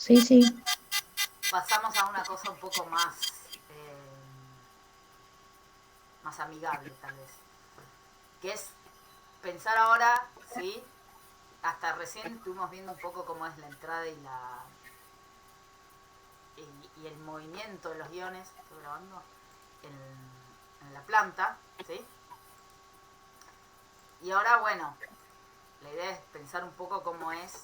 sí, sí. Pasamos a una cosa un poco más amigable tal vez, que es pensar ahora, ¿sí? Hasta recién estuvimos viendo un poco cómo es la entrada y el movimiento de los iones, estoy grabando, en la planta, ¿sí? Y ahora, bueno, la idea es pensar un poco cómo es,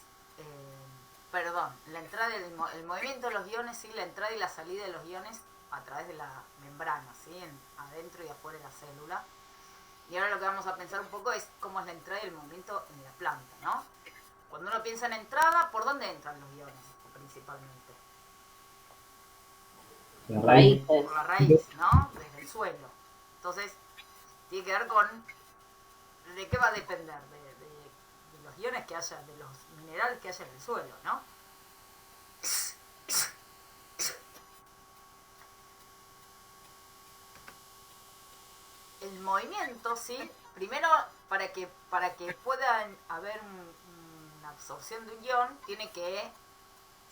perdón, la entrada, el movimiento de los iones, ¿sí? La entrada y la salida de los iones a través de la membrana, ¿sí? Adentro y afuera de la célula. Y ahora lo que vamos a pensar un poco es cómo es la entrada y el movimiento en la planta, ¿no? Cuando uno piensa en entrada, ¿por dónde entran los iones principalmente? La raíz. Por la raíz, ¿no? Desde el suelo. Entonces, tiene que ver con de qué va a depender, de los iones que haya, de los minerales que haya en el suelo, ¿no? El movimiento, ¿sí? Primero, para que pueda haber una absorción de un ion, tiene que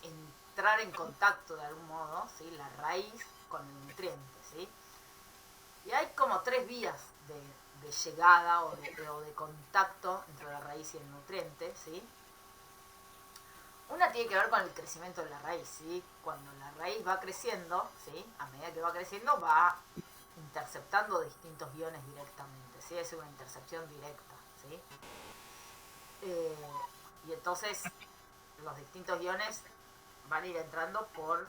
entrar en contacto de algún modo, ¿sí? La raíz con el nutriente, ¿sí? Y hay como tres vías de llegada o de contacto entre la raíz y el nutriente, ¿sí? Una tiene que ver con el crecimiento de la raíz, ¿sí? Cuando la raíz va creciendo, ¿sí? A medida que va creciendo va interceptando distintos iones directamente, ¿sí? Es una intercepción directa, ¿sí? Y entonces los distintos iones van a ir entrando por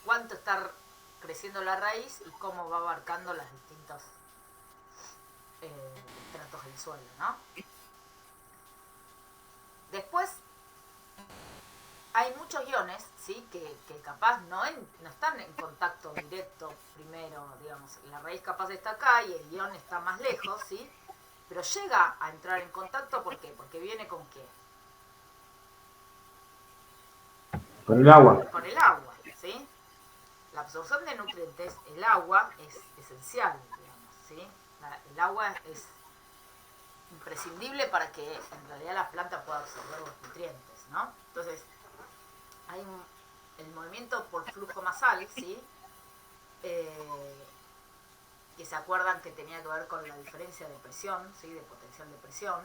cuánto está creciendo la raíz y cómo va abarcando los distintos tratos del suelo, ¿no? Después hay muchos iones, ¿sí? que capaz no están en contacto directo primero, digamos, la raíz capaz está acá y el ion está más lejos, ¿sí? Pero llega a entrar en contacto, ¿por qué? Porque viene con qué? Con el agua. Con el agua, ¿sí? La absorción de nutrientes, el agua es esencial, digamos, ¿sí? El agua es imprescindible para que en realidad la planta pueda absorber los nutrientes, ¿no? Entonces, hay el movimiento por flujo masal, ¿sí? Que se acuerdan que tenía que ver con la diferencia de presión, ¿sí? De potencial de presión,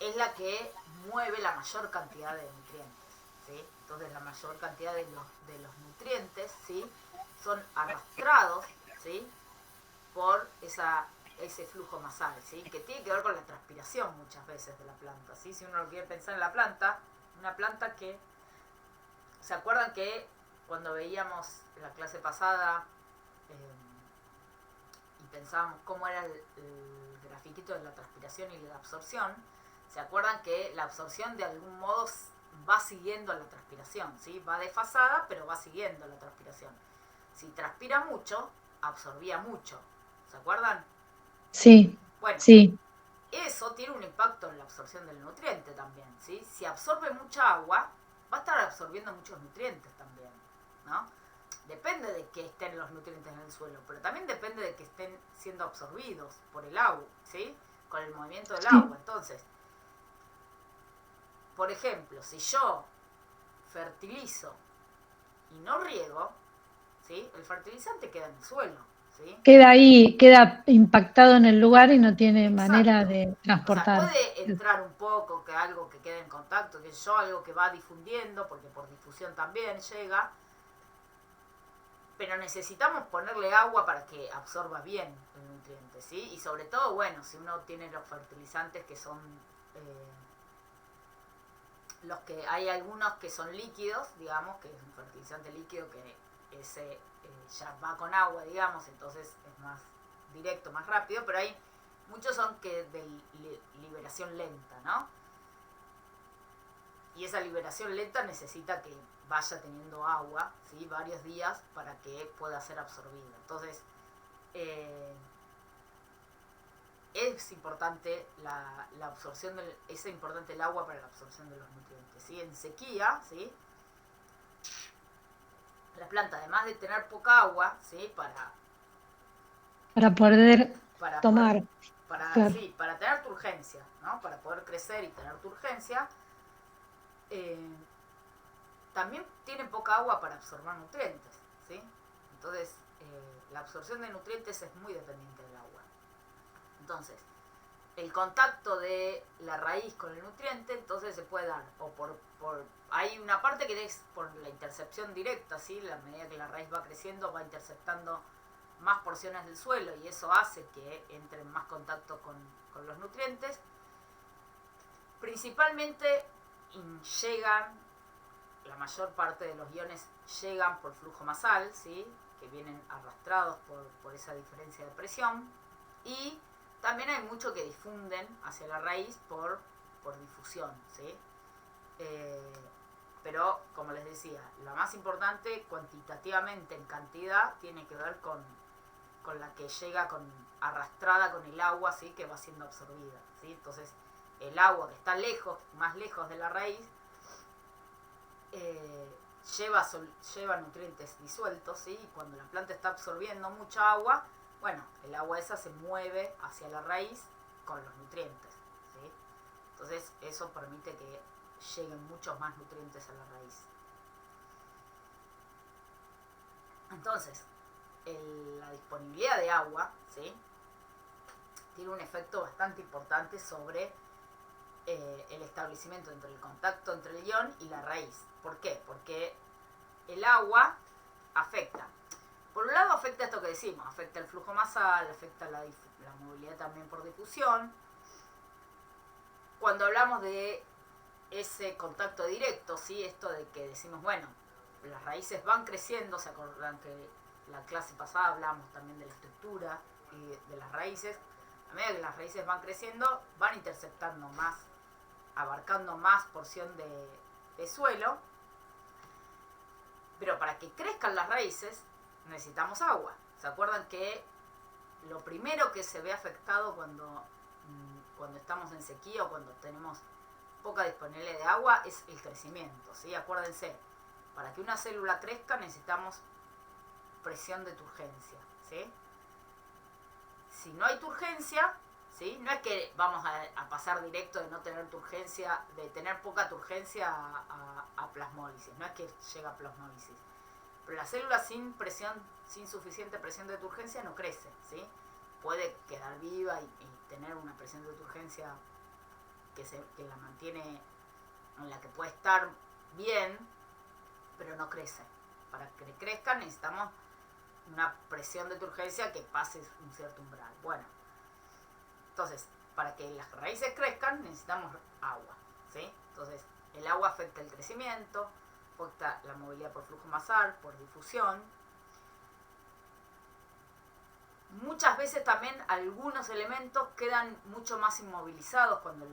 es la que mueve la mayor cantidad de nutrientes, ¿sí? Entonces la mayor cantidad de los nutrientes, ¿sí? Son arrastrados, ¿sí? Por ese flujo masal, ¿sí? Que tiene que ver con la transpiración muchas veces de la planta, ¿sí? Si uno lo quiere pensar en la planta, una planta que, ¿se acuerdan que cuando veíamos en la clase pasada y pensábamos cómo era el grafiquito de la transpiración y la absorción? ¿Se acuerdan que la absorción de algún modo va siguiendo a la transpiración, ¿sí? Va desfasada, pero va siguiendo la transpiración. Si transpira mucho, absorbía mucho. ¿Se acuerdan? Sí, Bueno, sí. eso tiene un impacto en la absorción del nutriente también, ¿sí? Si absorbe mucha agua, va a estar absorbiendo muchos nutrientes también, ¿no? Depende de que estén los nutrientes en el suelo, pero también depende de que estén siendo absorbidos por el agua, ¿sí? Con el movimiento del Sí. agua. Entonces, por ejemplo, si yo fertilizo y no riego, ¿sí? El fertilizante queda en el suelo, ¿sí? Queda ahí, queda impactado en el lugar y no tiene manera Exacto. de O sea, transportar. puede entrar un poco, que algo que quede en contacto, que yo, algo que va difundiendo, porque por difusión también llega, pero necesitamos ponerle agua para que absorba bien el nutriente, ¿sí? Y sobre todo, bueno, si uno tiene los fertilizantes que son los que hay algunos que son líquidos, digamos, que es un fertilizante líquido que ese ya va con agua, digamos, entonces es más directo, más rápido, pero hay muchos son que de liberación lenta, ¿no? Y esa liberación lenta necesita que vaya teniendo agua, ¿sí? Varios días para que pueda ser absorbida. Entonces, es importante la absorción, es importante el agua para la absorción de los nutrientes, ¿sí? En sequía, ¿sí? La planta, además de tener poca agua, ¿sí? Para poder Para poder, tomar, claro. para tener urgencia, ¿no? Para poder crecer y tener tu urgencia, también tienen poca agua para absorber nutrientes, ¿sí? Entonces, la absorción de nutrientes es muy dependiente del agua. Entonces, el contacto de la raíz con el nutriente, entonces se puede dar, o hay una parte que es por la intercepción directa, ¿sí? A medida que la raíz va creciendo, va interceptando más porciones del suelo y eso hace que entre en más contacto con los nutrientes. Principalmente llegan, la mayor parte de los iones llegan por flujo masal, ¿sí? Que vienen arrastrados por esa diferencia de presión, y también hay mucho que difunden hacia la raíz por difusión, ¿sí? Pero, como les decía, lo más importante cuantitativamente en cantidad tiene que ver con la que llega arrastrada con el agua, ¿sí? Que va siendo absorbida, ¿sí? Entonces, el agua que está más lejos de la raíz, lleva nutrientes disueltos, ¿sí? Y cuando la planta está absorbiendo mucha agua, bueno, el agua esa se mueve hacia la raíz con los nutrientes, ¿sí? Entonces eso permite que lleguen muchos más nutrientes a la raíz. Entonces, la disponibilidad de agua, ¿sí? Tiene un efecto bastante importante sobre el establecimiento entre el contacto entre el ion y la raíz. ¿Por qué? Porque el agua afecta. Por un lado afecta esto que decimos, afecta el flujo masal, afecta la movilidad también por difusión. Cuando hablamos de ese contacto directo, ¿sí? Esto de que decimos, bueno, las raíces van creciendo, se acordan que la clase pasada hablamos también de la estructura y de las raíces. A medida que las raíces van creciendo, van interceptando más, abarcando más porción de suelo, pero para que crezcan las raíces necesitamos agua. ¿Se acuerdan que lo primero que se ve afectado cuando estamos en sequía o cuando tenemos poca disponibilidad de agua es el crecimiento, ¿sí? Acuérdense, para que una célula crezca necesitamos presión de turgencia, ¿sí? Si no hay turgencia, ¿sí? No es que vamos a pasar directo de no tener turgencia, de tener poca turgencia a plasmólisis, no es que llega a plasmólisis. Pero la célula sin suficiente presión de turgencia no crece, ¿sí? Puede quedar viva y tener una presión de turgencia que la mantiene, en la que puede estar bien, pero no crece. Para que crezca necesitamos una presión de turgencia que pase un cierto umbral. Bueno, entonces, para que las raíces crezcan necesitamos agua, ¿sí? Entonces, el agua afecta el crecimiento, afecta la movilidad por flujo masal, por difusión. Muchas veces también algunos elementos quedan mucho más inmovilizados cuando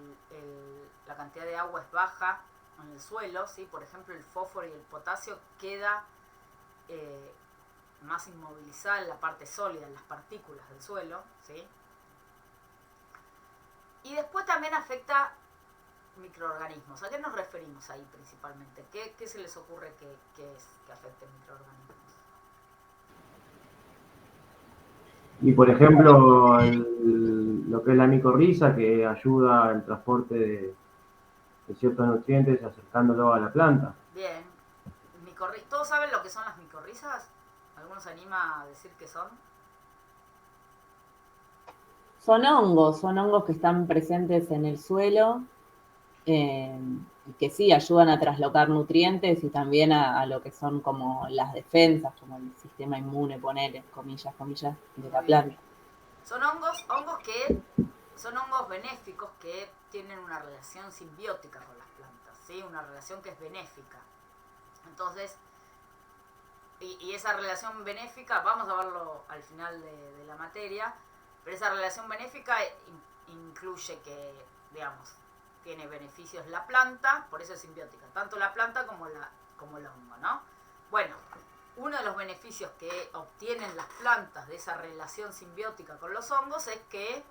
la cantidad de agua es baja en el suelo, ¿sí? Por ejemplo, el fósforo y el potasio queda más inmovilizada en la parte sólida, en las partículas del suelo, ¿sí? Y después también afecta microorganismos. ¿A qué nos referimos ahí principalmente? ¿Qué se les ocurre que afecte microorganismos? Y por ejemplo, lo que es la micorriza, que ayuda al transporte de ciertos nutrientes acercándolo a la planta. Bien. ¿Todos saben lo que son las micorrizas? ¿Alguno se anima a decir qué son? Son hongos que están presentes en el suelo, que sí ayudan a traslocar nutrientes y también a lo que son como las defensas, como el sistema inmune, poner comillas, de la planta. Son hongos benéficos que tienen una relación simbiótica con las plantas, ¿sí? Una relación que es benéfica. Entonces, y esa relación benéfica, vamos a verlo al final de la materia, pero esa relación benéfica incluye que, digamos, tiene beneficios la planta, por eso es simbiótica, tanto la planta como el hongo, ¿no? Bueno, uno de los beneficios que obtienen las plantas de esa relación simbiótica con los hongos es que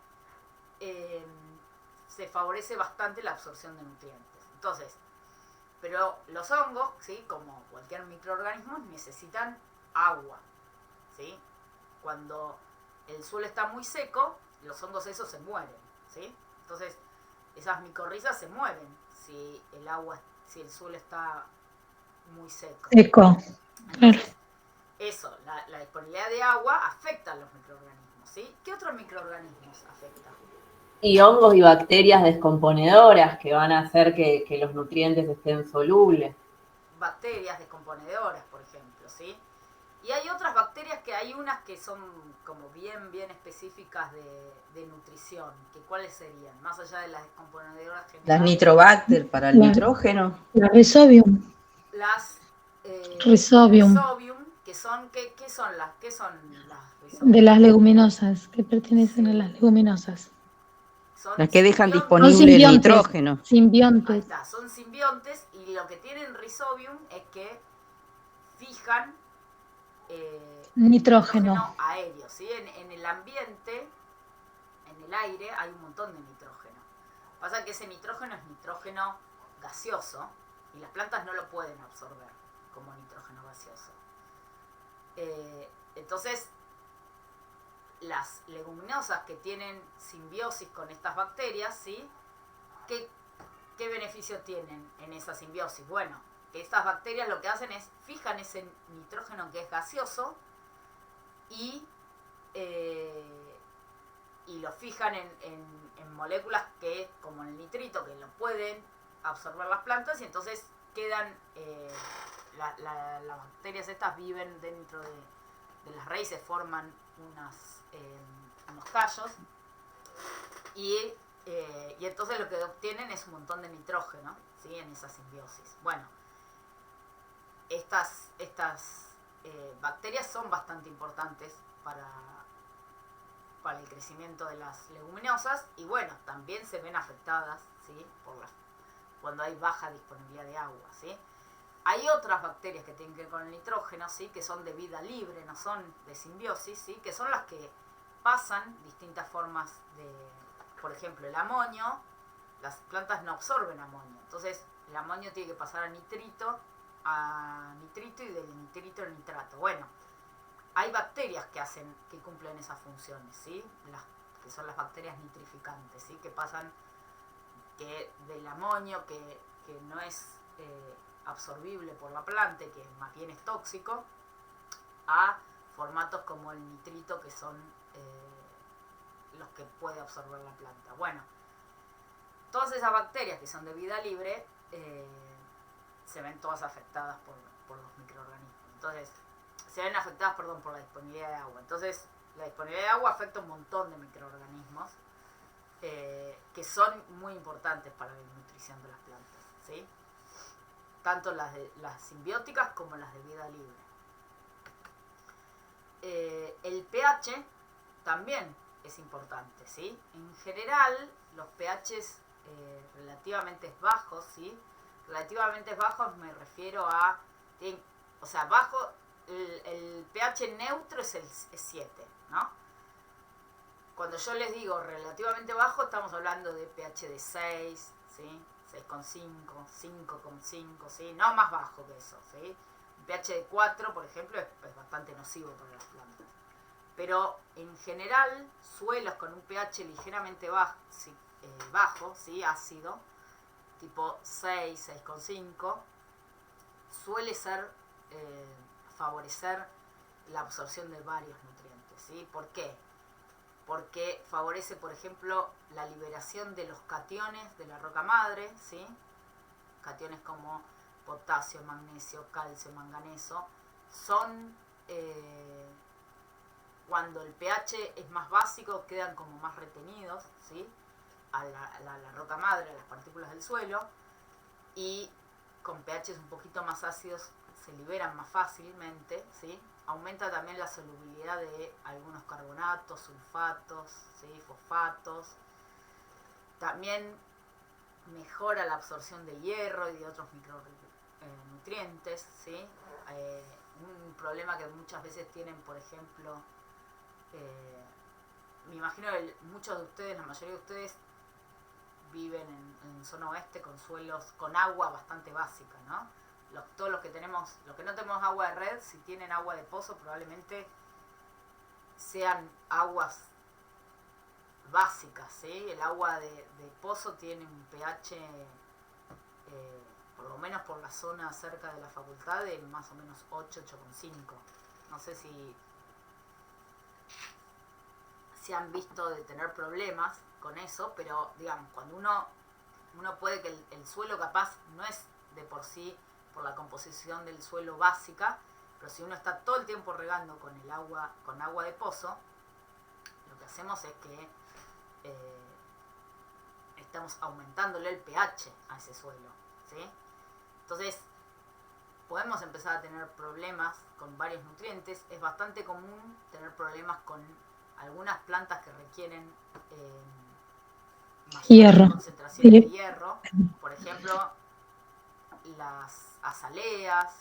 se favorece bastante la absorción de nutrientes. Entonces, pero los hongos, ¿sí? Como cualquier microorganismo, necesitan agua, ¿sí? Cuando el suelo está muy seco, los hongos esos se mueren, ¿sí? Entonces, esas micorrizas se mueven si el suelo está muy seco. Seco. Entonces, eso, la disponibilidad de agua afecta a los microorganismos, ¿sí? ¿Qué otros microorganismos afectan? Y hongos y bacterias descomponedoras que van a hacer que los nutrientes estén solubles. Bacterias descomponedoras, por ejemplo, ¿sí? Y hay otras bacterias que hay unas que son como bien específicas de nutrición, que ¿cuáles serían? Más allá de las descomponedoras generales. Las nitrobacter para el nitrógeno. La Rhizobium. Las Rhizobium. Rhizobium, ¿qué son las Rhizobium? De las leguminosas, que pertenecen a las leguminosas. Son Las que dejan simbiontes. Son disponible el simbiontes. nitrógeno. Ahí Simbiontes. está, son simbiontes y lo que tienen Rhizobium es que fijan Nitrógeno. aéreo, ¿sí? En el ambiente, en el aire, hay un montón de nitrógeno. Pasa que ese nitrógeno es nitrógeno gaseoso y las plantas no lo pueden absorber como nitrógeno gaseoso. Entonces, las leguminosas que tienen simbiosis con estas bacterias, ¿sí? ¿Qué beneficio tienen en esa simbiosis? Bueno, que estas bacterias lo que hacen es fijan ese nitrógeno que es gaseoso y lo fijan en moléculas que, como el nitrito, que lo pueden absorber las plantas y entonces quedan, las bacterias estas viven dentro de las raíces, forman unos tallos y entonces lo que obtienen es un montón de nitrógeno, ¿sí? En esa simbiosis. Bueno, estas bacterias son bastante importantes para el crecimiento de las leguminosas y bueno, también se ven afectadas, ¿sí? Cuando hay baja disponibilidad de agua, ¿sí? Hay otras bacterias que tienen que ver con el nitrógeno, ¿sí? Que son de vida libre, no son de simbiosis, ¿sí? Que son las que pasan distintas formas por ejemplo, el amonio, las plantas no absorben amonio, entonces el amonio tiene que pasar a nitrito y del nitrito al nitrato. Bueno, hay bacterias que cumplen esas funciones, ¿sí? Que son las bacterias nitrificantes, ¿sí? Que pasan del amonio, que no es absorbible por la planta, que más bien es tóxico, a formatos como el nitrito, que son los que puede absorber la planta. Bueno, todas esas bacterias que son de vida libre se ven todas afectadas por los microorganismos. Entonces, se ven afectadas, por la disponibilidad de agua. Entonces, la disponibilidad de agua afecta a un montón de microorganismos que son muy importantes para la nutrición de las plantas, ¿sí? Tanto las simbióticas como las de vida libre. El pH también es importante, ¿sí? En general, los pHs relativamente bajos, ¿sí? Relativamente bajos me refiero a... bajo, el pH neutro es 7, ¿no? Cuando yo les digo relativamente bajo, estamos hablando de pH de 6, ¿sí? 6,5, 5,5, ¿sí? No más bajo que eso, ¿sí? Un pH de 4, por ejemplo, es bastante nocivo para las plantas. Pero en general, suelos con un pH ligeramente bajo, ¿sí? Ácido, tipo 6, 6,5, suele favorecer la absorción de varios nutrientes, ¿sí? ¿Por qué? Porque favorece, por ejemplo, la liberación de los cationes de la roca madre, ¿sí? Cationes como potasio, magnesio, calcio, manganeso, son, cuando el pH es más básico, quedan como más retenidos, ¿sí? a la roca madre, a las partículas del suelo, y con pHs un poquito más ácidos se liberan más fácilmente, ¿sí? Aumenta también la solubilidad de algunos carbonatos, sulfatos, ¿sí? Fosfatos. También mejora la absorción de hierro y de otros micronutrientes, ¿sí? Un problema que muchas veces tienen, por ejemplo, me imagino que muchos de ustedes, la mayoría de ustedes, viven en zona oeste con suelos, con agua bastante básica, ¿no? Todos los que no tenemos agua de red, si tienen agua de pozo, probablemente sean aguas básicas, ¿sí? El agua de pozo tiene un pH, por lo menos por la zona cerca de la facultad, de más o menos 8, 8,5. No sé si han visto de tener problemas con eso, pero digamos, cuando uno puede que el suelo capaz no es de por sí, por la composición del suelo básica, pero si uno está todo el tiempo regando con agua de pozo, lo que hacemos es que estamos aumentándole el pH a ese suelo, ¿sí? Entonces podemos empezar a tener problemas con varios nutrientes. Es bastante común tener problemas con algunas plantas que requieren mayor Hierro. concentración de Sí. hierro. Por ejemplo, las azaleas.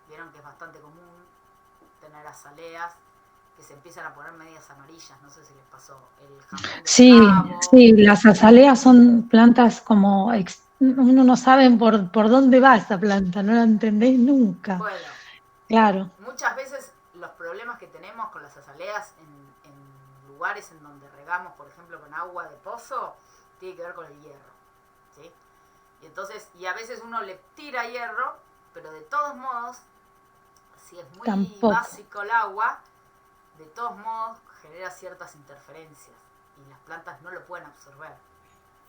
Vieron que es bastante común tener azaleas que se empiezan a poner medias amarillas. No sé si les pasó. El jamón de Sí, cabo. sí, las azaleas son plantas como, uno no sabe por dónde va esa planta, no la entendéis nunca. Bueno, Claro, muchas veces los problemas que tenemos con las azaleas en lugares en donde regamos, por ejemplo, con agua de pozo, tiene que ver con el hierro, ¿sí? Y entonces, y a veces uno le tira hierro, pero de todos modos, si es muy tampoco. básico el agua, de todos modos genera ciertas interferencias y las plantas no lo pueden absorber.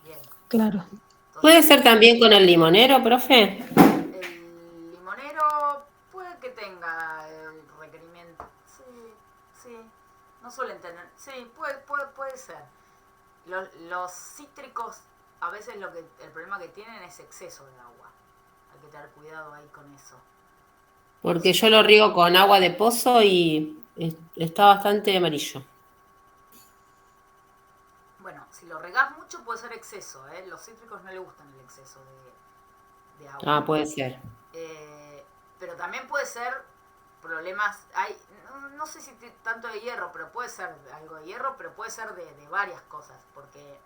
Bien. Claro. Entonces, ¿Puede ser también con el limonero, profe? el limonero puede que tenga el requerimiento. Sí, sí. No suelen tener. Sí, puede ser. Los cítricos, a veces el problema que tienen es exceso de agua. Hay que tener cuidado ahí con eso. Porque yo lo riego con agua de pozo y está bastante amarillo. Bueno, si lo regás mucho puede ser exceso, ¿eh? Los cítricos no les gustan el exceso de agua. Ah, puede ser. Pero también puede ser problemas, no sé si tanto de hierro, pero puede ser algo de hierro, pero puede ser de varias cosas, porque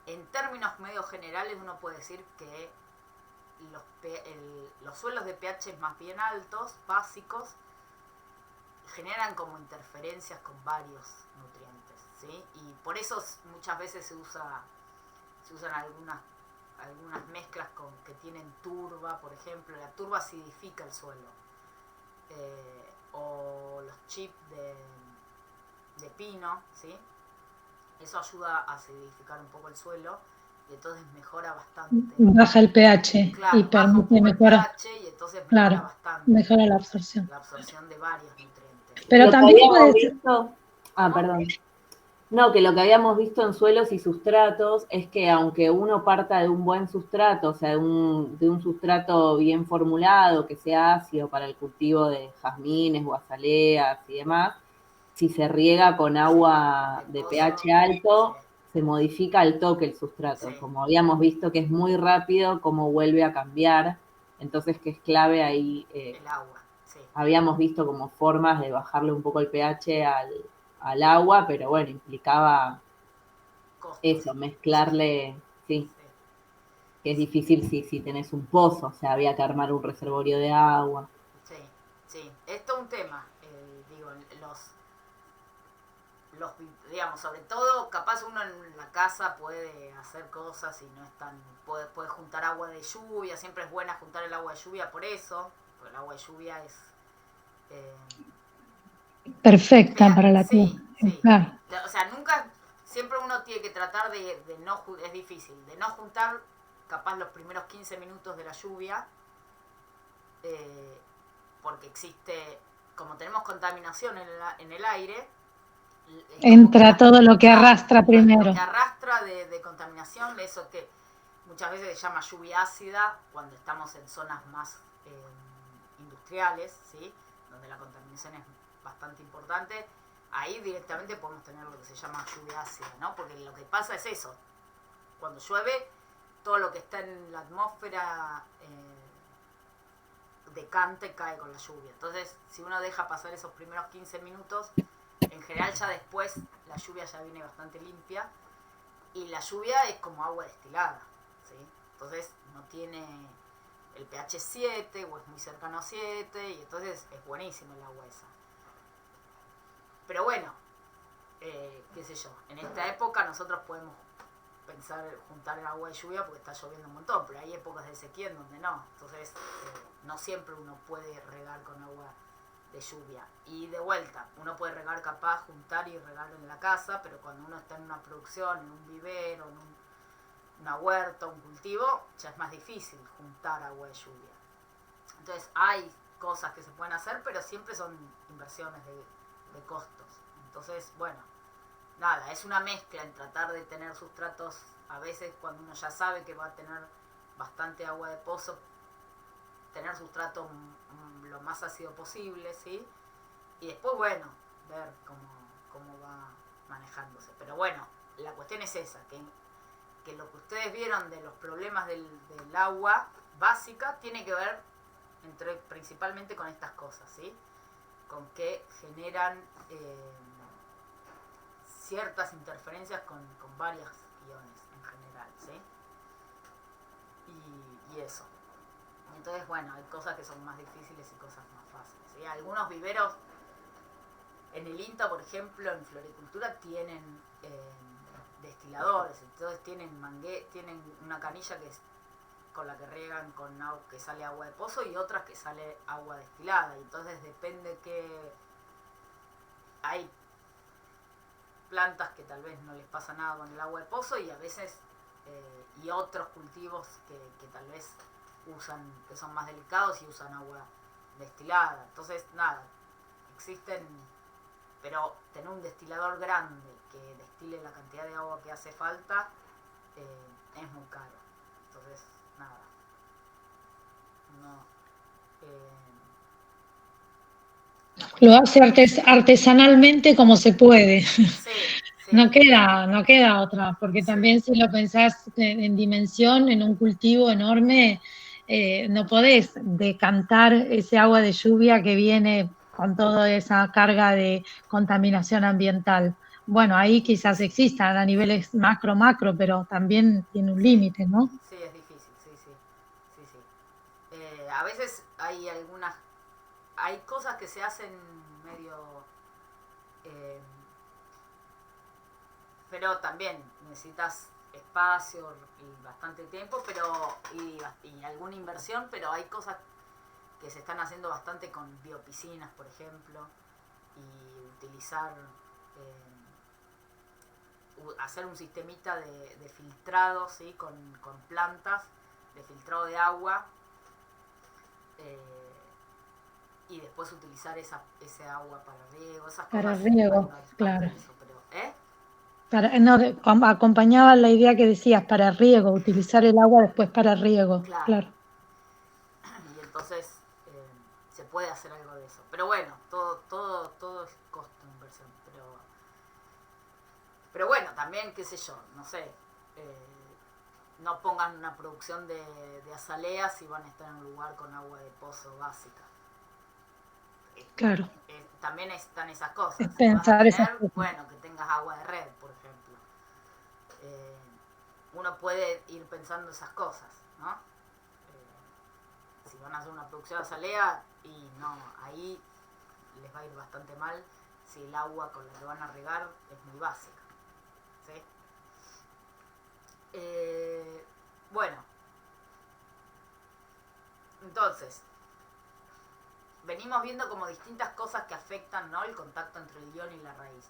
en términos medio generales uno puede decir que los suelos de pH más bien altos, básicos, generan como interferencias con varios nutrientes, ¿sí? Y por eso muchas veces se usan algunas mezclas que tienen turba, por ejemplo. La turba acidifica el suelo. O los chips de pino, ¿sí? Eso ayuda a acidificar un poco el suelo y entonces mejora bastante. Baja el pH Claro, y baja un permite poco el mejorar, pH y entonces mejora claro, bastante mejora la absorción. de varios nutrientes. Pero Lo que también habíamos puede ser, visto, ¿Cómo? perdón. No, que lo que habíamos visto en suelos y sustratos es que aunque uno parta de un buen sustrato, o sea, de un sustrato bien formulado, que sea ácido para el cultivo de jazmines o azaleas y demás, si se riega con agua de pH alto, se modifica al toque el sustrato. Sí. Como habíamos visto que es muy rápido, cómo vuelve a cambiar, entonces que es clave ahí. El agua, sí. Habíamos visto como formas de bajarle un poco el pH al agua, pero bueno, implicaba Costos. eso, mezclarle, sí, Sí. que es difícil si tenés un pozo, o sea, había que armar un reservorio de agua. Sí, sí, es todo un tema, digo, digamos, sobre todo, capaz uno en la casa puede hacer cosas y no es tan, puede juntar agua de lluvia, siempre es buena juntar el agua de lluvia por eso, porque el agua de lluvia es... perfecta para la tierra. Sí, sí. Claro. O sea, nunca, siempre uno tiene que tratar de no, es difícil, de no juntar capaz los primeros 15 minutos de la lluvia, porque existe, como tenemos contaminación en el aire, Entra todo lo que arrastra primero. Lo que arrastra de contaminación, eso que muchas veces se llama lluvia ácida, cuando estamos en zonas más industriales, ¿sí? Donde la contaminación es bastante importante, ahí directamente podemos tener lo que se llama lluvia ácida, ¿no? Porque lo que pasa es eso, cuando llueve, todo lo que está en la atmósfera decante cae con la lluvia. Entonces, si uno deja pasar esos primeros 15 minutos, en general ya después la lluvia ya viene bastante limpia y la lluvia es como agua destilada, ¿sí? Entonces no tiene el pH 7 o es muy cercano a 7 y entonces es buenísimo el agua esa. Pero bueno, qué sé yo, en esta época nosotros podemos pensar juntar el agua de lluvia porque está lloviendo un montón, pero hay épocas de sequía en donde no. Entonces, no siempre uno puede regar con agua de lluvia. Y de vuelta, uno puede regar capaz, juntar y regar en la casa, pero cuando uno está en una producción, en un vivero, en una huerta, un cultivo, ya es más difícil juntar agua de lluvia. Entonces, hay cosas que se pueden hacer, pero siempre son inversiones de costos. Entonces, bueno, nada, es una mezcla en tratar de tener sustratos, a veces cuando uno ya sabe que va a tener bastante agua de pozo, tener sustrato lo más ácido posible, ¿sí? Y después, bueno, ver cómo va manejándose. Pero bueno, la cuestión es esa, que lo que ustedes vieron de los problemas del agua básica tiene que ver principalmente con estas cosas, ¿sí? Con que generan ciertas interferencias con varias iones en general, ¿sí? Y eso. Entonces, bueno, hay cosas que son más difíciles y cosas más fáciles, ¿sí? Algunos viveros, en el INTA, por ejemplo, en floricultura, tienen destiladores, entonces tienen una canilla con la que riegan que sale agua de pozo y otras que sale agua destilada, y entonces depende que hay plantas que tal vez no les pasa nada con el agua de pozo y a veces y otros cultivos que tal vez que son más delicados y usan agua destilada. Entonces, nada, existen, pero tener un destilador grande que destile la cantidad de agua que hace falta es muy caro. Entonces, nada, no. Lo hace artesanalmente como se puede. Sí. No queda otra, porque Sí. También si lo pensás en dimensión, en un cultivo enorme, no podés decantar ese agua de lluvia que viene con toda esa carga de contaminación ambiental. Bueno, ahí quizás existan a niveles macro, pero también tiene un límite, ¿no? Sí, es difícil, sí. A veces hay cosas que se hacen medio, pero también necesitas espacio y bastante tiempo, y alguna inversión, pero hay cosas que se están haciendo bastante con biopiscinas, por ejemplo, y utilizar, hacer un sistemita de filtrado, ¿sí? con plantas, de filtrado de agua, y después utilizar ese agua para riego, esas Para cosas. riego, Hay claro. de eso, pero, Acompañaba la idea que decías, para riego, utilizar el agua después para riego, claro. Y entonces se puede hacer algo de eso. Pero bueno, todo es costo de inversión. Pero bueno, también, qué sé yo, no sé, no pongan una producción de azaleas si van a estar en un lugar con agua de pozo básica. Claro. También están esas cosas. Es Si vas a pensar esas tener, cosas. bueno, que tengas agua de red, por ejemplo. Uno puede ir pensando esas cosas, ¿no? Si van a hacer una producción de azalea, y no, ahí les va a ir bastante mal si el agua con la que van a regar es muy básica, ¿sí? Bueno, entonces venimos viendo como distintas cosas que afectan, ¿no?, el contacto entre el ion y la raíz.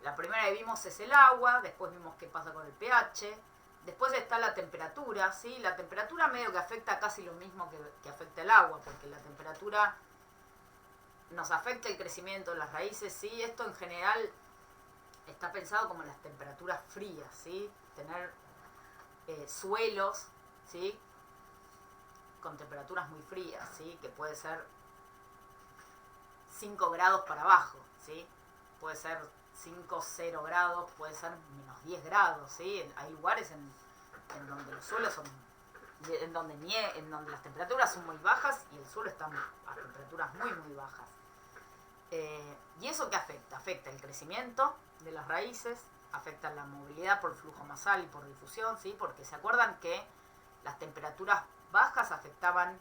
La primera que vimos es el agua, después vimos qué pasa con el pH, después está la temperatura, ¿sí? La temperatura medio que afecta casi lo mismo que afecta el agua, porque la temperatura nos afecta el crecimiento de las raíces, ¿sí? Esto en general está pensado como las temperaturas frías, ¿sí? Tener suelos, ¿sí?, con temperaturas muy frías, ¿sí?, que puede ser 5 grados para abajo, ¿sí? Puede ser 5, 0 grados, puede ser menos 10 grados, ¿sí? Hay lugares en donde los suelos son, en donde las temperaturas son muy bajas y el suelo está a temperaturas muy, muy bajas. ¿Y eso qué afecta? Afecta el crecimiento de las raíces, afecta la movilidad por flujo masal y por difusión, ¿sí? Porque se acuerdan que las temperaturas bajas afectaban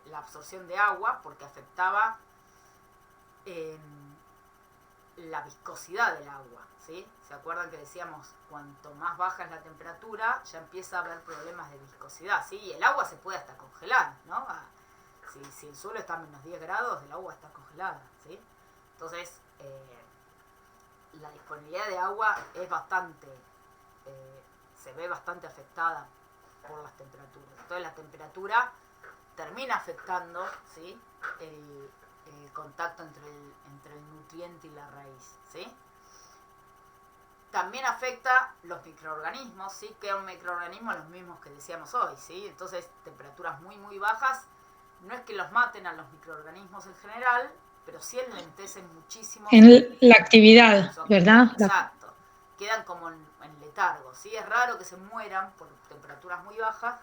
la absorción de agua, porque afectaba la viscosidad del agua, ¿sí? ¿Se acuerdan que decíamos cuanto más baja es la temperatura, ya empieza a haber problemas de viscosidad, ¿sí? Y el agua se puede hasta congelar, ¿no? Si el suelo está a menos 10 grados, el agua está congelada, ¿sí? Entonces, la disponibilidad de agua es bastante, se ve bastante afectada por las temperaturas. Entonces la temperatura termina afectando, ¿sí? el contacto entre el nutriente y la raíz, ¿sí? También afecta los microorganismos, ¿sí? Que son microorganismos los mismos que decíamos hoy, ¿sí? Entonces temperaturas muy muy bajas no es que los maten a los microorganismos en general, pero sí enlentecen muchísimo En la actividad, ¿verdad? Exacto. Quedan como en letargo, ¿sí? Es raro que se mueran por temperaturas muy bajas,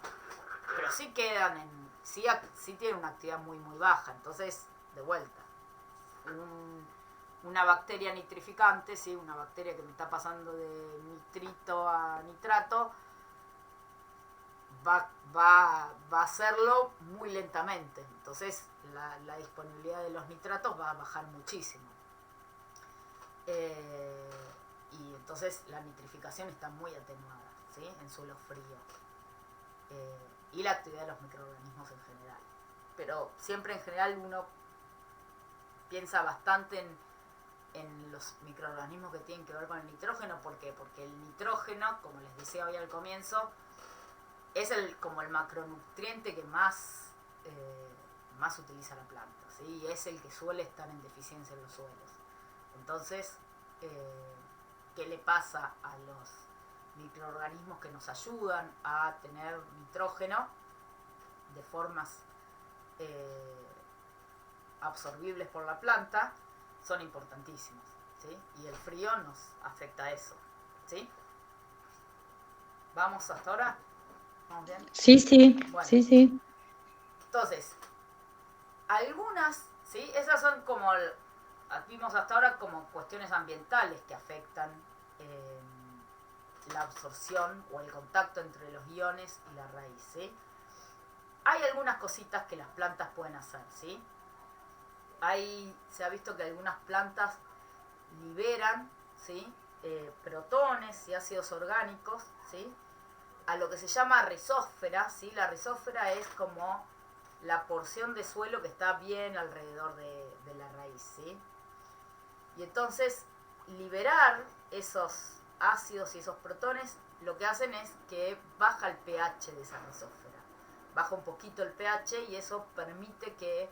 pero sí quedan sí tienen una actividad muy muy baja. Entonces, de vuelta, una bacteria nitrificante, ¿sí? Una bacteria que me está pasando de nitrito a nitrato, va a hacerlo muy lentamente. Entonces la disponibilidad de los nitratos va a bajar muchísimo. Y entonces la nitrificación está muy atenuada, ¿sí? En suelo frío. Y la actividad de los microorganismos en general. Pero siempre en general uno piensa bastante en los microorganismos que tienen que ver con el nitrógeno. ¿Por qué? Porque el nitrógeno, como les decía hoy al comienzo, es como el macronutriente que más utiliza la planta, ¿sí? Y es el que suele estar en deficiencia en los suelos. Entonces, ¿qué le pasa a los microorganismos que nos ayudan a tener nitrógeno de formas absorbibles por la planta? Son importantísimos, ¿sí? Y el frío nos afecta a eso, ¿sí? ¿Vamos hasta ahora? ¿Vamos bien? Sí, bueno, sí. Entonces, algunas, ¿sí? Esas son como, vimos hasta ahora como cuestiones ambientales que afectan la absorción o el contacto entre los iones y la raíz, ¿sí? Hay algunas cositas que las plantas pueden hacer, ¿sí? Se ha visto que algunas plantas liberan, ¿sí? Protones y ácidos orgánicos, ¿sí? A lo que se llama rizósfera, ¿sí? La rizósfera es como la porción de suelo que está bien alrededor de la raíz, ¿sí? Y entonces liberar esos ácidos y esos protones lo que hacen es que baja el pH de esa rizósfera. Baja un poquito el pH y eso permite que,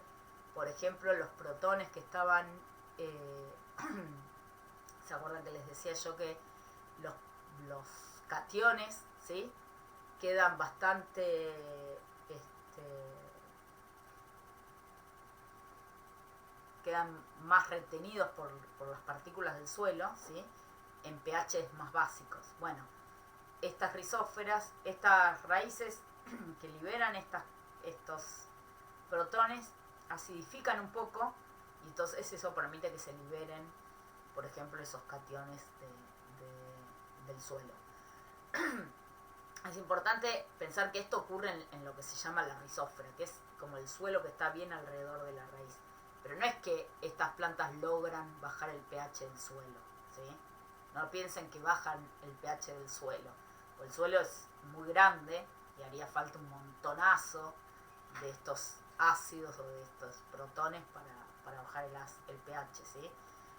por ejemplo, los protones que estaban... ¿se acuerdan que les decía yo que los cationes, ¿sí? Quedan bastante... quedan más retenidos por las partículas del suelo, ¿sí? En pHs más básicos. Bueno, estas rizósferas, estas raíces que liberan estos protones, acidifican un poco y entonces eso permite que se liberen, por ejemplo, esos cationes del suelo. Es importante pensar que esto ocurre en lo que se llama la rizósfera, que es como el suelo que está bien alrededor de la raíz. Pero no es que estas plantas logran bajar el pH del suelo, ¿sí? No piensen que bajan el pH del suelo. O el suelo es muy grande y haría falta un montonazo de estos ácidos o de estos protones para bajar el pH, ¿sí?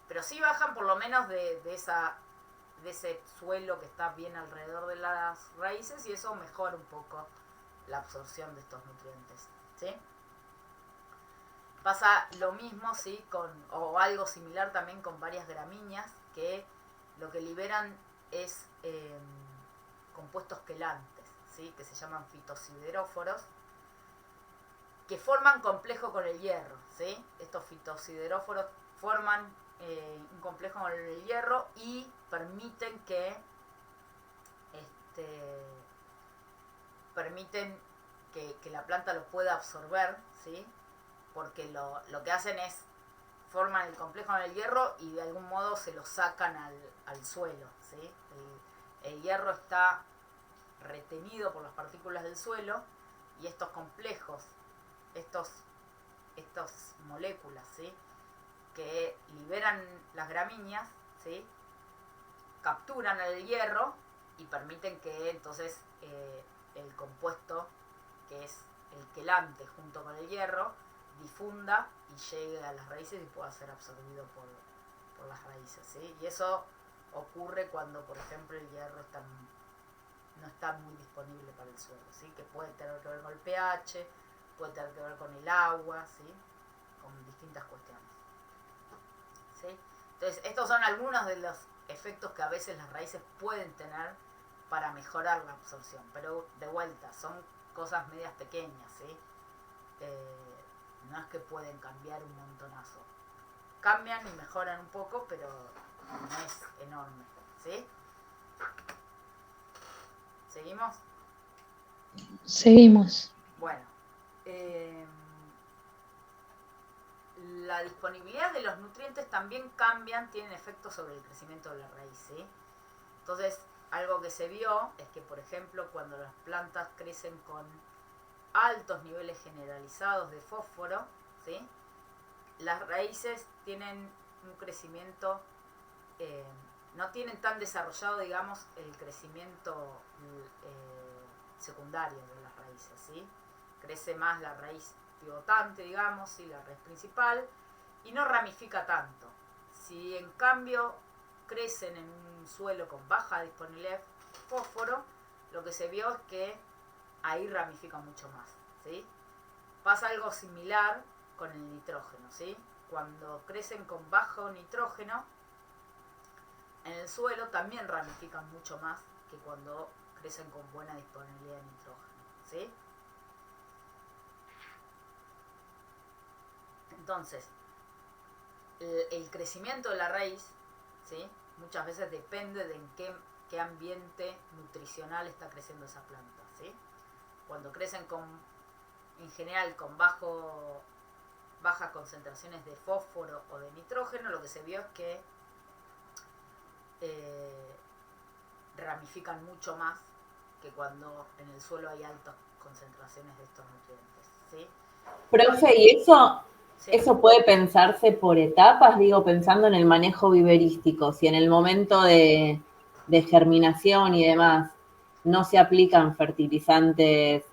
Pero sí bajan por lo menos de ese suelo que está bien alrededor de las raíces y eso mejora un poco la absorción de estos nutrientes, ¿sí? Pasa lo mismo, ¿sí? O algo similar también con varias gramíneas que lo que liberan es compuestos quelantes, ¿sí? Que se llaman fitosideróforos, que forman complejo con el hierro, ¿sí? Estos fitosideróforos forman un complejo con el hierro y permiten que la planta lo pueda absorber, ¿sí? Porque lo que hacen es forman el complejo con el hierro y de algún modo se lo sacan al suelo, ¿sí? El hierro está retenido por las partículas del suelo y estos complejos, estas moléculas, ¿sí? que liberan las gramíneas, ¿sí? Capturan el hierro y permiten que entonces el compuesto, que es el quelante junto con el hierro, difunda y llegue a las raíces y pueda ser absorbido por las raíces, ¿sí? Y eso ocurre cuando, por ejemplo, el hierro no está muy disponible para el suelo, ¿sí? Que puede tener que ver con el pH, puede tener que ver con el agua, ¿sí? Con distintas cuestiones, ¿sí? Entonces, estos son algunos de los efectos que a veces las raíces pueden tener para mejorar la absorción, pero de vuelta, son cosas medias pequeñas, ¿sí? No es que pueden cambiar un montonazo. Cambian y mejoran un poco, pero no es enorme, ¿sí? ¿Seguimos? Seguimos. Bueno, la disponibilidad de los nutrientes también cambian, tienen efectos sobre el crecimiento de la raíz, ¿sí? Entonces, algo que se vio es que, por ejemplo, cuando las plantas crecen con altos niveles generalizados de fósforo, ¿sí? Las raíces tienen un crecimiento, no tienen tan desarrollado, digamos, el crecimiento secundario de las raíces, ¿sí? Crece más la raíz pivotante, digamos, ¿sí? La raíz principal, y no ramifica tanto. Si en cambio crecen en un suelo con baja disponibilidad de fósforo, lo que se vio es que ahí ramifica mucho más, ¿sí? Pasa algo similar con el nitrógeno, ¿sí? Cuando crecen con bajo nitrógeno en el suelo también ramifican mucho más que cuando crecen con buena disponibilidad de nitrógeno, ¿sí? Entonces, el crecimiento de la raíz, ¿sí? Muchas veces depende de en qué ambiente nutricional está creciendo esa planta, ¿sí? Cuando crecen en general con bajas concentraciones de fósforo o de nitrógeno, lo que se vio es que ramifican mucho más que cuando en el suelo hay altas concentraciones de estos nutrientes, ¿sí? Profe, ¿y eso, Sí. eso puede pensarse por etapas? Digo, pensando en el manejo viverístico, si en el momento de germinación y demás no se aplican fertilizantes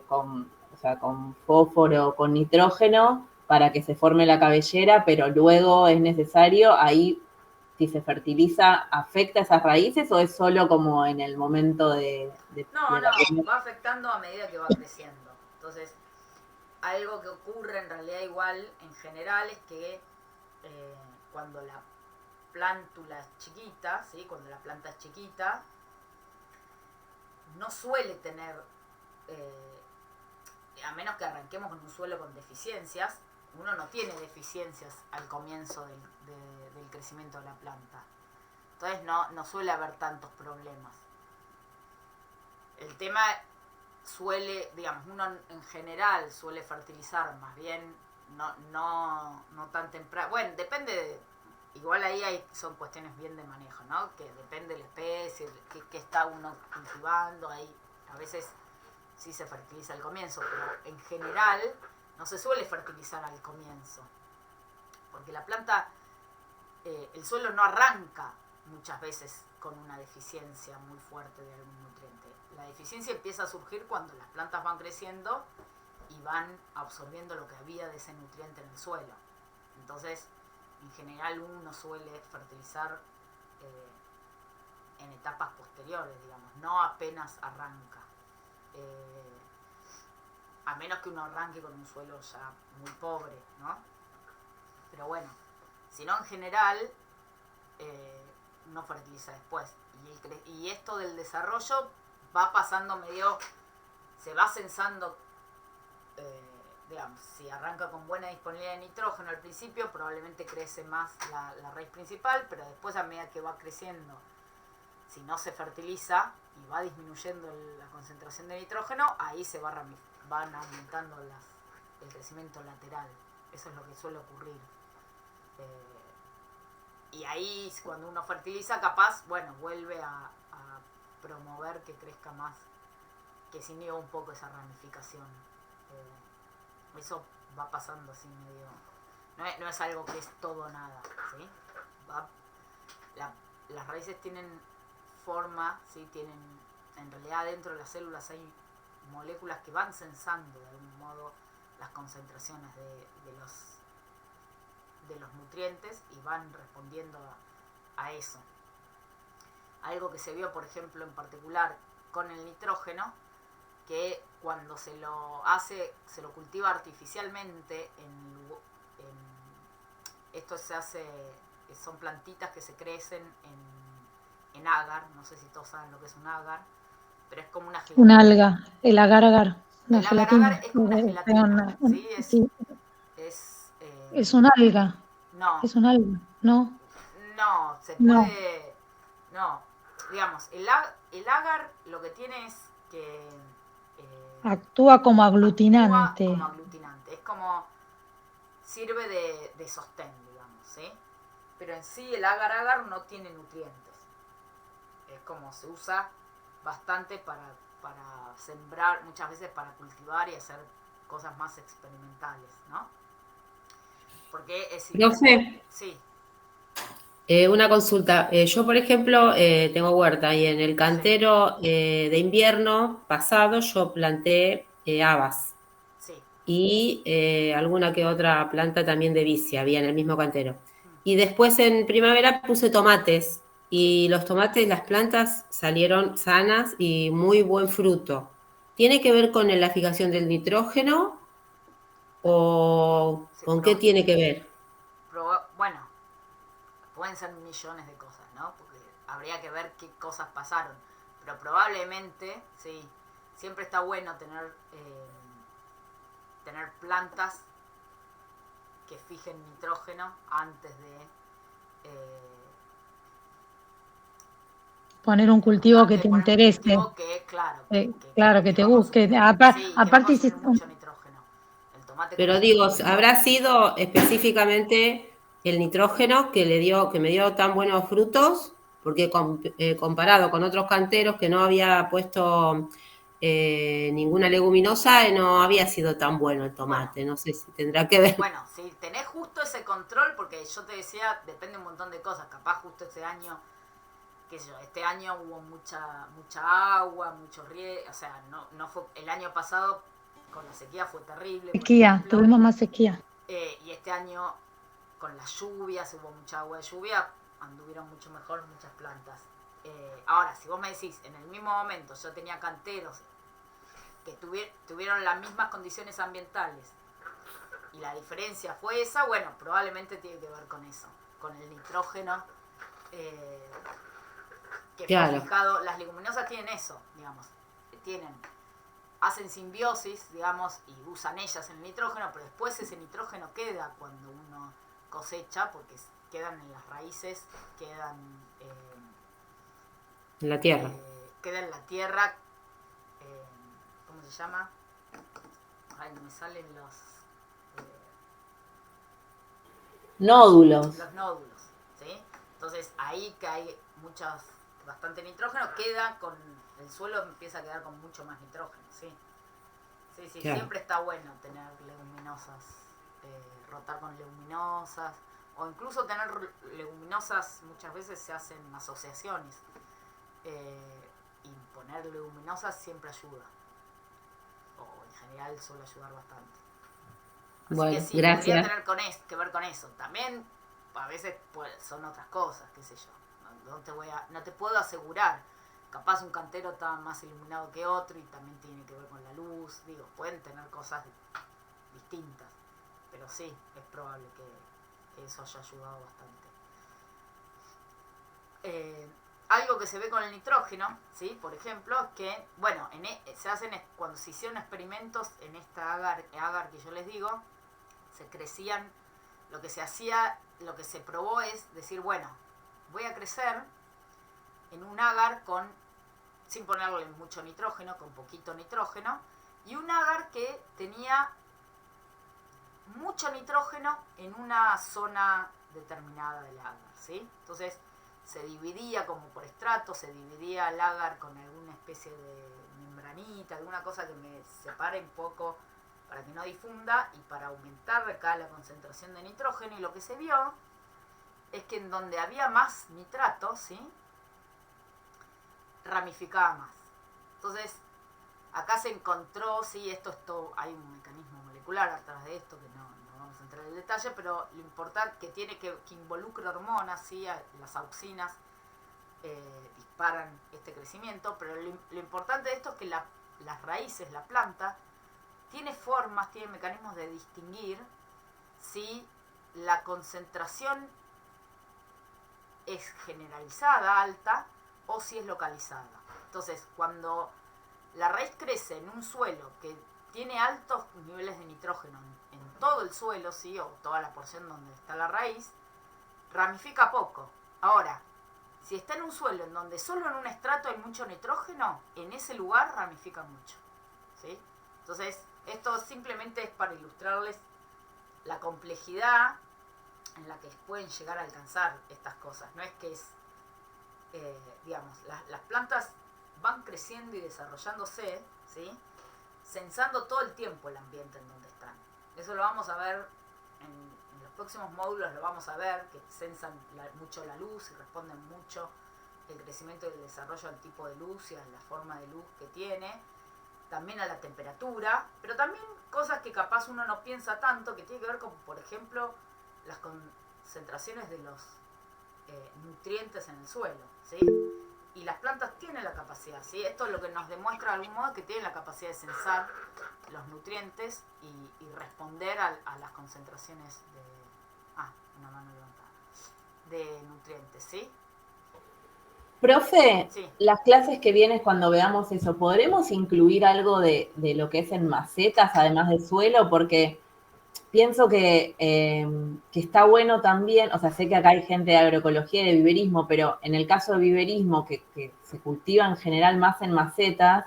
con fósforo, con nitrógeno, para que se forme la cabellera, pero luego es necesario, ahí, si se fertiliza, ¿afecta esas raíces o es solo como en el momento de No, la va afectando a medida que va creciendo. Entonces, algo que ocurre en realidad igual en general es que cuando la plántula es chiquita, ¿sí? Cuando la planta es chiquita, no suele tener, a menos que arranquemos con un suelo con deficiencias, uno no tiene deficiencias al comienzo del crecimiento de la planta. Entonces no suele haber tantos problemas. El tema suele, digamos, uno en general suele fertilizar más bien no tan temprano. Bueno, depende, igual ahí son cuestiones bien de manejo, ¿no? Que depende de la especie, que está uno cultivando, ahí a veces sí se fertiliza al comienzo, pero en general no se suele fertilizar al comienzo, porque la planta, el suelo no arranca muchas veces con una deficiencia muy fuerte de algún nutriente. La deficiencia empieza a surgir cuando las plantas van creciendo y van absorbiendo lo que había de ese nutriente en el suelo. Entonces, en general uno suele fertilizar en etapas posteriores, digamos, no apenas arranca. A menos que uno arranque con un suelo ya muy pobre, ¿no? Pero bueno, si no en general, uno fertiliza después. Y esto del desarrollo va pasando medio, se va censando, digamos, si arranca con buena disponibilidad de nitrógeno al principio, probablemente crece más la raíz principal, pero después a medida que va creciendo, si no se fertiliza y va disminuyendo la concentración de nitrógeno, ahí van aumentando el crecimiento lateral. Eso es lo que suele ocurrir. Y ahí cuando uno fertiliza, capaz, bueno, vuelve a promover que crezca más, que se inhiba un poco esa ramificación. Eso va pasando así medio. no es algo que es todo o nada, ¿sí? Las raíces tienen forma, ¿sí? En realidad dentro de las células hay moléculas que van sensando de algún modo las concentraciones de los nutrientes y van respondiendo a eso. Algo que se vio, por ejemplo, en particular con el nitrógeno, que cuando se lo cultiva artificialmente esto se hace, son plantitas que se crecen en agar, no sé si todos saben lo que es un agar, pero es como una gelatina. Un alga, el agar-agar, una El gelatina. agar-agar es como una gelatina, ¿sí? Es un alga. No. Es un alga, ¿no? No, se No. puede... No, digamos, el agar lo que tiene es que... Actúa como aglutinante. Actúa como aglutinante, es como... Sirve de sostén, digamos, ¿sí? Pero en sí el agar-agar no tiene nutrientes. Es como se usa bastante para sembrar, muchas veces para cultivar y hacer cosas más experimentales, ¿no? Porque es... Profe, Sí. Una consulta. Yo, por ejemplo, tengo huerta y en el cantero de invierno pasado yo planté habas. Sí. Y alguna que otra planta también de vicia había en el mismo cantero. Y después en primavera puse tomates y los tomates, las plantas salieron sanas y muy buen fruto. ¿Tiene que ver con la fijación del nitrógeno o Sí, con qué tiene que ver? Bueno, pueden ser millones de cosas, ¿no? Porque habría que ver qué cosas pasaron. Pero probablemente, sí, siempre está bueno tener plantas que fijen nitrógeno antes de poner un cultivo que te interese. Un cultivo que, claro, claro, que te busque. Aparte hiciste mucho nitrógeno. El tomate. Pero digo, ¿habrá sido específicamente el nitrógeno que me dio tan buenos frutos? Porque comparado con otros canteros que no había puesto ninguna leguminosa, no había sido tan bueno el tomate. Bueno, no sé si tendrá que ver. Bueno, si tenés justo ese control, porque yo te decía, depende un montón de cosas. Capaz justo este año, qué sé yo, este año hubo mucha agua, mucho riego. O sea, no fue el año pasado con la sequía fue terrible. Sequía, tuvimos más sequía. Y este año con las lluvias, hubo mucha agua de lluvia, anduvieron mucho mejor muchas plantas. Ahora, si vos me decís, en el mismo momento yo tenía canteros que tuvieron las mismas condiciones ambientales y la diferencia fue esa, bueno, probablemente tiene que ver con eso, con el nitrógeno que fue fijado. Las leguminosas tienen eso, digamos, hacen simbiosis, digamos, y usan ellas el nitrógeno, pero después ese nitrógeno queda cuando uno cosecha, porque quedan en las raíces, quedan en la tierra. Queda en la tierra, ¿cómo se llama? Ay, no me salen los nódulos. Los nódulos, ¿sí? Entonces ahí que hay bastante nitrógeno, queda con el suelo, empieza a quedar con mucho más nitrógeno, ¿sí? Sí, claro. Siempre está bueno tener leguminosas, rotar con leguminosas, o incluso tener leguminosas, muchas veces se hacen asociaciones, y poner leguminosas siempre ayuda, o en general suele ayudar bastante. Así bueno, que sí, gracias. podría tener que ver con eso. También a veces son otras cosas, qué sé yo. No te puedo asegurar. Capaz un cantero está más iluminado que otro y también tiene que ver con la luz. Digo, pueden tener cosas distintas. Pero sí, es probable que eso haya ayudado bastante. Algo que se ve con el nitrógeno, ¿sí? Por ejemplo, es que, bueno, cuando se hicieron experimentos en esta agar que yo les digo, se crecían, lo que se probó es decir, bueno, voy a crecer en un agar sin ponerle mucho nitrógeno, con poquito nitrógeno, y un agar que tenía mucho nitrógeno en una zona determinada del agar, ¿sí? Entonces se dividía como por estratos, se dividía el agar con alguna especie de membranita, alguna cosa que me separe un poco para que no difunda y para aumentar acá la concentración de nitrógeno. Y lo que se vio es que en donde había más nitrato, ¿sí?, ramificaba más. Entonces, acá se encontró, sí, esto es todo, hay un mecanismo molecular atrás de esto que no vamos a entrar en detalle, pero lo importante que tiene que involucra hormonas, sí, las auxinas disparan este crecimiento, pero lo importante de esto es que las raíces, la planta, tiene formas, tiene mecanismos de distinguir si la concentración es generalizada, alta, o si es localizada. Entonces, cuando la raíz crece en un suelo que tiene altos niveles de nitrógeno en todo el suelo, ¿sí?, o toda la porción donde está la raíz, ramifica poco. Ahora, si está en un suelo en donde solo en un estrato hay mucho nitrógeno, en ese lugar ramifica mucho, ¿sí? Entonces, esto simplemente es para ilustrarles la complejidad en la que pueden llegar a alcanzar estas cosas. No es que es, digamos, las plantas van creciendo y desarrollándose, ¿sí?, censando todo el tiempo el ambiente en donde están. Eso lo vamos a ver en los próximos módulos, lo vamos a ver, que censan mucho la luz y responden mucho el crecimiento y el desarrollo al tipo de luz y a la forma de luz que tiene, también a la temperatura, pero también cosas que capaz uno no piensa tanto, que tiene que ver con, por ejemplo, las concentraciones de los nutrientes en el suelo, ¿sí? Y las plantas tienen la capacidad, ¿sí? Esto es lo que nos demuestra de algún modo que tienen la capacidad de censar los nutrientes y responder a las concentraciones una mano levantada, de nutrientes, ¿sí? Profe, Sí. las clases que vienes cuando veamos eso, ¿podremos incluir algo de lo que es en macetas, además de suelo? Porque pienso que está bueno también, o sea, sé que acá hay gente de agroecología y de viverismo, pero en el caso de viverismo, que se cultiva en general más en macetas,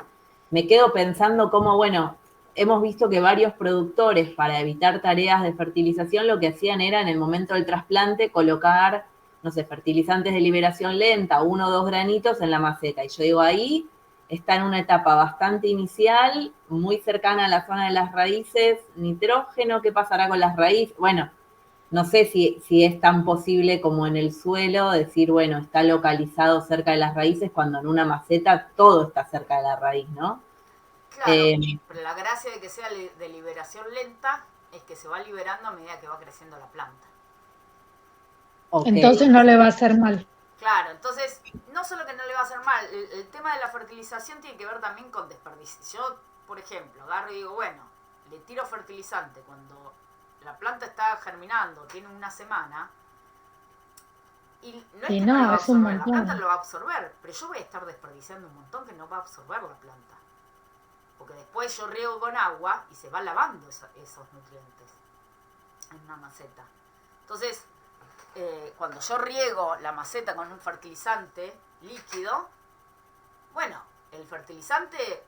me quedo pensando cómo, bueno, hemos visto que varios productores, para evitar tareas de fertilización, lo que hacían era en el momento del trasplante colocar, no sé, fertilizantes de liberación lenta, 1 o 2 granitos en la maceta. Y yo digo, ahí está en una etapa bastante inicial, muy cercana a la zona de las raíces, nitrógeno, ¿qué pasará con las raíces? Bueno, no sé si es tan posible como en el suelo decir, bueno, está localizado cerca de las raíces, cuando en una maceta todo está cerca de la raíz, ¿no? Claro, pero la gracia de que sea de liberación lenta es que se va liberando a medida que va creciendo la planta. Okay. Entonces no le va a hacer mal. Claro, entonces, no solo que no le va a hacer mal, el tema de la fertilización tiene que ver también con desperdicio. Yo, por ejemplo, agarro y digo, bueno, le tiro fertilizante cuando la planta está germinando, tiene una semana, y no es que no lo va a absorber, la planta lo va a absorber, pero yo voy a estar desperdiciando un montón que no va a absorber la planta. Porque después yo riego con agua y se va lavando esos nutrientes en una maceta. Entonces, cuando yo riego la maceta con un fertilizante líquido, bueno, el fertilizante,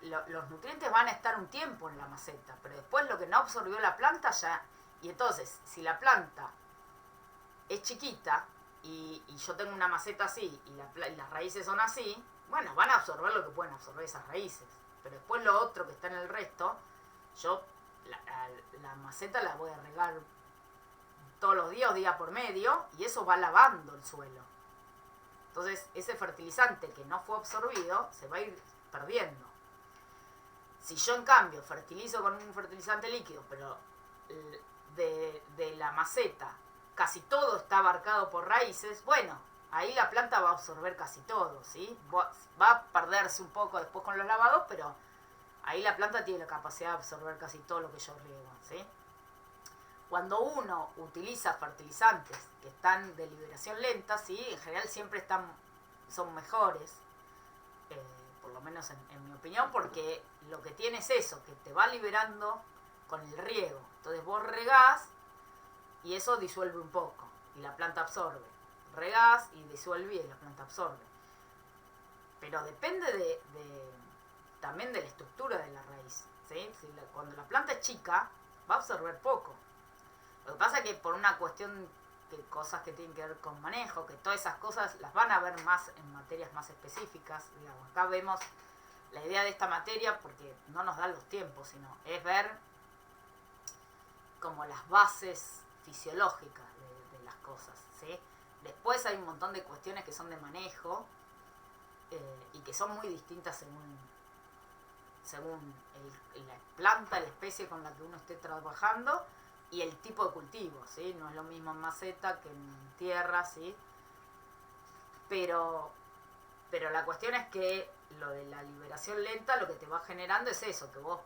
los nutrientes van a estar un tiempo en la maceta, pero después lo que no absorbió la planta ya... Y entonces, si la planta es chiquita y yo tengo una maceta así y las raíces son así, bueno, van a absorber lo que pueden absorber esas raíces. Pero después lo otro que está en el resto, yo la maceta la voy a regar todos los días, día por medio, y eso va lavando el suelo. Entonces, ese fertilizante que no fue absorbido se va a ir perdiendo. Si yo, en cambio, fertilizo con un fertilizante líquido, pero de la maceta casi todo está abarcado por raíces, bueno, ahí la planta va a absorber casi todo, ¿sí? Va a perderse un poco después con los lavados, pero ahí la planta tiene la capacidad de absorber casi todo lo que yo riego, ¿sí? Cuando uno utiliza fertilizantes que están de liberación lenta, ¿sí?, en general siempre son mejores, por lo menos en mi opinión, porque lo que tiene es eso, que te va liberando con el riego. Entonces vos regás y eso disuelve un poco y la planta absorbe. Regás y disuelve y la planta absorbe. Pero depende también de la estructura de la raíz, ¿sí? Cuando la planta es chica, va a absorber poco. Lo que pasa es que por una cuestión de cosas que tienen que ver con manejo, que todas esas cosas las van a ver más en materias más específicas, digamos. Acá vemos la idea de esta materia porque no nos dan los tiempos, sino es ver como las bases fisiológicas de las cosas, ¿sí? Después hay un montón de cuestiones que son de manejo y que son muy distintas según la planta, la especie con la que uno esté trabajando y el tipo de cultivo, ¿sí? No es lo mismo en maceta que en tierra, ¿sí? Pero la cuestión es que lo de la liberación lenta lo que te va generando es eso, que vos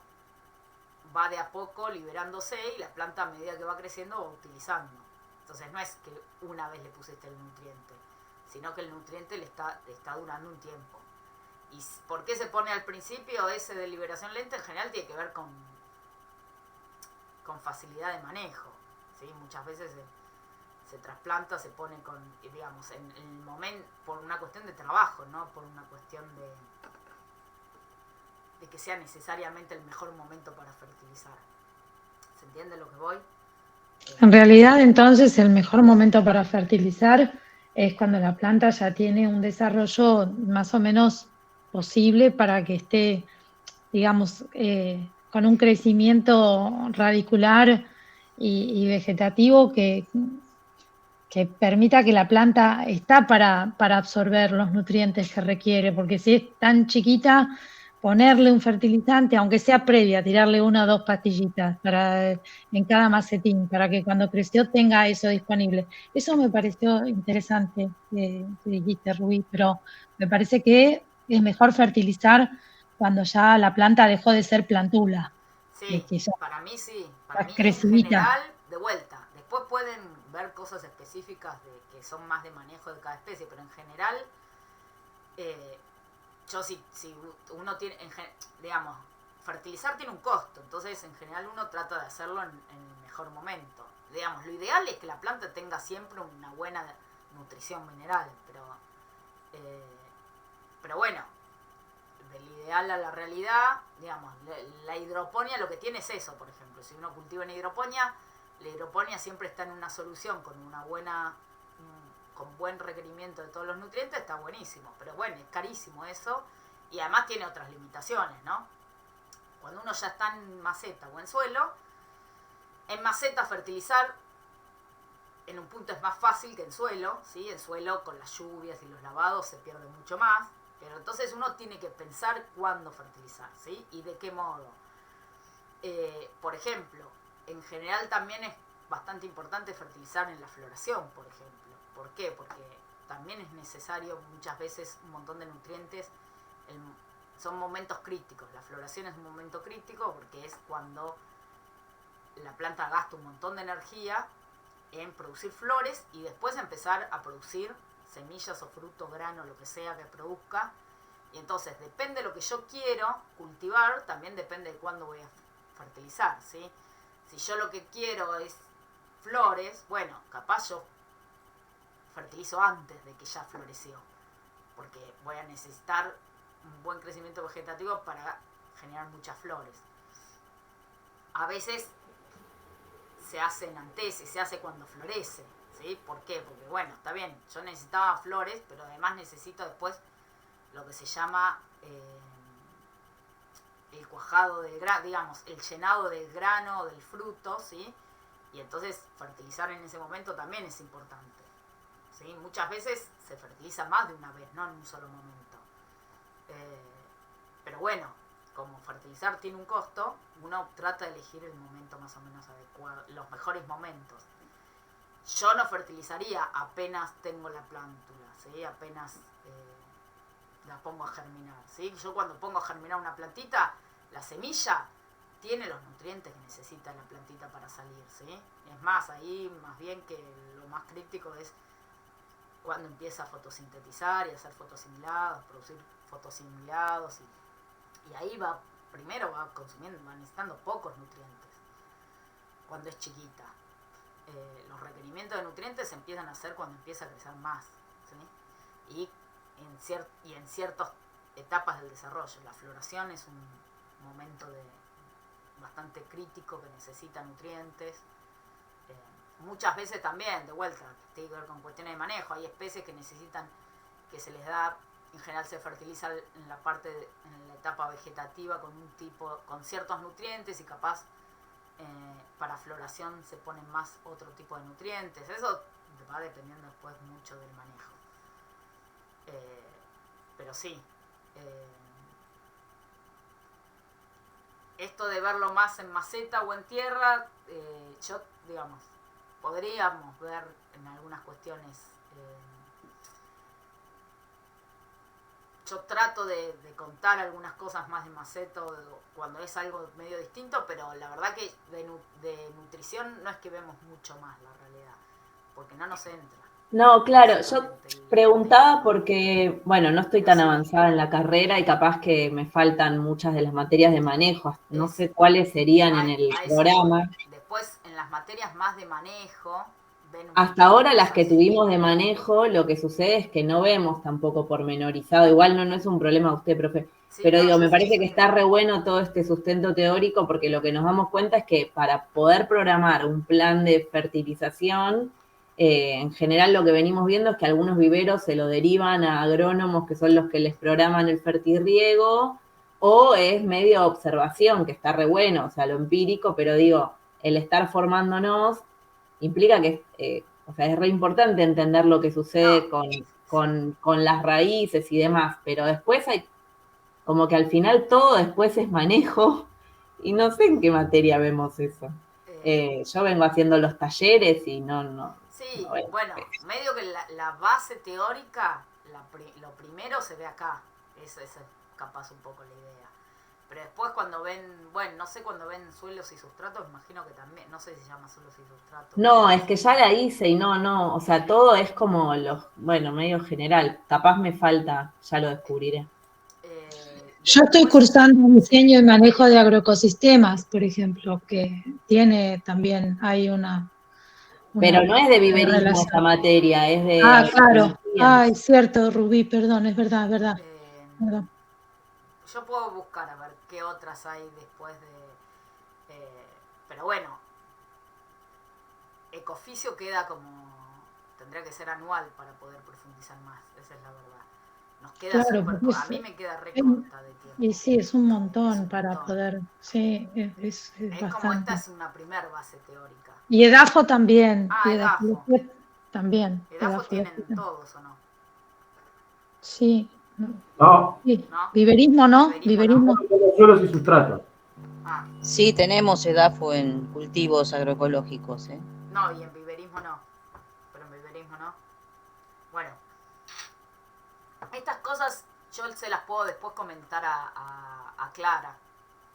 va de a poco liberándose y la planta a medida que va creciendo va utilizando. Entonces no es que una vez le pusiste el nutriente, sino que el nutriente le está durando un tiempo. ¿Y por qué se pone al principio ese de liberación lenta? En general tiene que ver con facilidad de manejo, ¿sí? Muchas veces se trasplanta, se pone con, digamos, en el momento, por una cuestión de trabajo, no por una cuestión de que sea necesariamente el mejor momento para fertilizar. ¿Se entiende lo que voy? En realidad, entonces, el mejor momento para fertilizar es cuando la planta ya tiene un desarrollo más o menos posible para que esté, digamos, con un crecimiento radicular y vegetativo que permita que la planta está para absorber los nutrientes que requiere, porque si es tan chiquita, ponerle un fertilizante, aunque sea previa, tirarle una o dos pastillitas en cada macetín, para que cuando creció tenga eso disponible. Eso me pareció interesante que dijiste, Rubí, pero me parece que es mejor fertilizar cuando ya la planta dejó de ser plantula, de Sí, que ya para mí sí. Para está mí en crecidita. general, de vuelta. Después pueden ver cosas específicas que son más de manejo de cada especie, pero en general, yo si uno tiene, digamos, fertilizar tiene un costo, entonces en general uno trata de hacerlo en el mejor momento. Digamos, lo ideal es que la planta tenga siempre una buena nutrición mineral, pero bueno, del ideal a la realidad, digamos, la hidroponía lo que tiene es eso, por ejemplo. Si uno cultiva en hidroponía, la hidroponía siempre está en una solución con buen requerimiento de todos los nutrientes, está buenísimo. Pero bueno, es carísimo eso y además tiene otras limitaciones, ¿no? Cuando uno ya está en maceta o en suelo, en maceta fertilizar en un punto es más fácil que en suelo, ¿sí? En suelo con las lluvias y los lavados se pierde mucho más. Pero entonces uno tiene que pensar cuándo fertilizar, ¿sí? Y de qué modo. Por ejemplo, en general también es bastante importante fertilizar en la floración, por ejemplo. ¿Por qué? Porque también es necesario muchas veces un montón de nutrientes. Son momentos críticos. La floración es un momento crítico porque es cuando la planta gasta un montón de energía en producir flores y después empezar a producir semillas o fruto, grano, lo que sea que produzca. Y entonces depende de lo que yo quiero cultivar, también depende de cuándo voy a fertilizar, ¿sí? Si yo lo que quiero es flores, bueno, capaz yo fertilizo antes de que ya floreció, porque voy a necesitar un buen crecimiento vegetativo para generar muchas flores. A veces se hace en antes, se hace cuando florece, ¿sí? ¿Por qué? Porque bueno, está bien, yo necesitaba flores, pero además necesito después lo que se llama el cuajado del grano, digamos, el llenado del grano o del fruto, ¿sí? Y entonces fertilizar en ese momento también es importante, ¿sí? Muchas veces se fertiliza más de una vez, no en un solo momento. Pero bueno, como fertilizar tiene un costo, uno trata de elegir el momento más o menos adecuado, los mejores momentos. Yo no fertilizaría apenas tengo la plántula, ¿sí? Apenas la pongo a germinar, ¿sí? Yo cuando pongo a germinar una plantita, la semilla tiene los nutrientes que necesita la plantita para salir, ¿sí? Es más, ahí más bien que lo más crítico es cuando empieza a fotosintetizar y a hacer fotosimilados, producir fotosimilados y ahí primero va necesitando pocos nutrientes cuando es chiquita. Los requerimientos de nutrientes se empiezan a hacer cuando empieza a crecer más, ¿sí? Y en ciertas etapas del desarrollo. La floración es un momento bastante crítico que necesita nutrientes. Muchas veces también, de vuelta, tiene que ver con cuestiones de manejo. Hay especies que necesitan que se les da, en general se fertiliza en la etapa vegetativa con ciertos nutrientes y capaz para floración se ponen más otro tipo de nutrientes. Eso va dependiendo después mucho del manejo. Pero sí, esto de verlo más en maceta o en tierra, yo, digamos, podríamos ver en algunas cuestiones. Yo trato de contar algunas cosas más de maceta cuando es algo medio distinto, pero la verdad que de nutrición no es que vemos mucho más la realidad, porque no nos entra. No, claro, yo preguntaba porque, bueno, no estoy tan avanzada en la carrera y capaz que me faltan muchas de las materias de manejo, no sé cuáles serían en el programa. Después, en las materias más de manejo, hasta ahora las que tuvimos de manejo, lo que sucede es que no vemos tampoco pormenorizado, igual no es un problema de usted, profe, pero digo, me parece que está re bueno todo este sustento teórico porque lo que nos damos cuenta es que para poder programar un plan de fertilización, en general lo que venimos viendo es que algunos viveros se lo derivan a agrónomos que son los que les programan el fertirriego, o es medio observación, que está re bueno, o sea, lo empírico, pero digo, el estar formándonos implica que o sea, es re importante entender lo que sucede con las raíces y demás, pero después hay como que al final todo después es manejo y no sé en qué materia vemos eso. Yo vengo haciendo los talleres y no. Sí, bueno, medio que la base teórica, lo primero se ve acá, esa es capaz un poco la idea. Pero después cuando ven, bueno, no sé, cuando ven suelos y sustratos, imagino que también, no sé si se llama suelos y sustratos. No, es que ya la hice y no, o sea, todo es como medio general. Capaz me falta, ya lo descubriré. Yo estoy cursando diseño y manejo de agroecosistemas, por ejemplo, que tiene también, hay una pero no es de viverismo relación. esta materia, es de... Ah, claro. Ay, cierto, Rubí, perdón, es verdad, verdad. Yo puedo buscar a ver qué otras hay después de... pero bueno, Ecoficio queda como... Tendría que ser anual para poder profundizar más, esa es la verdad. Nos queda súper... A mí me queda re corta de tiempo. Y sí, es un montón para poder... Sí, es bastante. Como esta es una primer base teórica. Y EDAFO también. Ah, EDAFO. También. ¿EDAFO tienen todos o no? Sí. No. Sí. ¿Viverismo no? ¿Viverismo? Suelos y sustratos. Sí, tenemos EDAFO en cultivos agroecológicos. No, y en viverismo no. Pero en viverismo no. Bueno. Estas cosas yo se las puedo después comentar a Clara.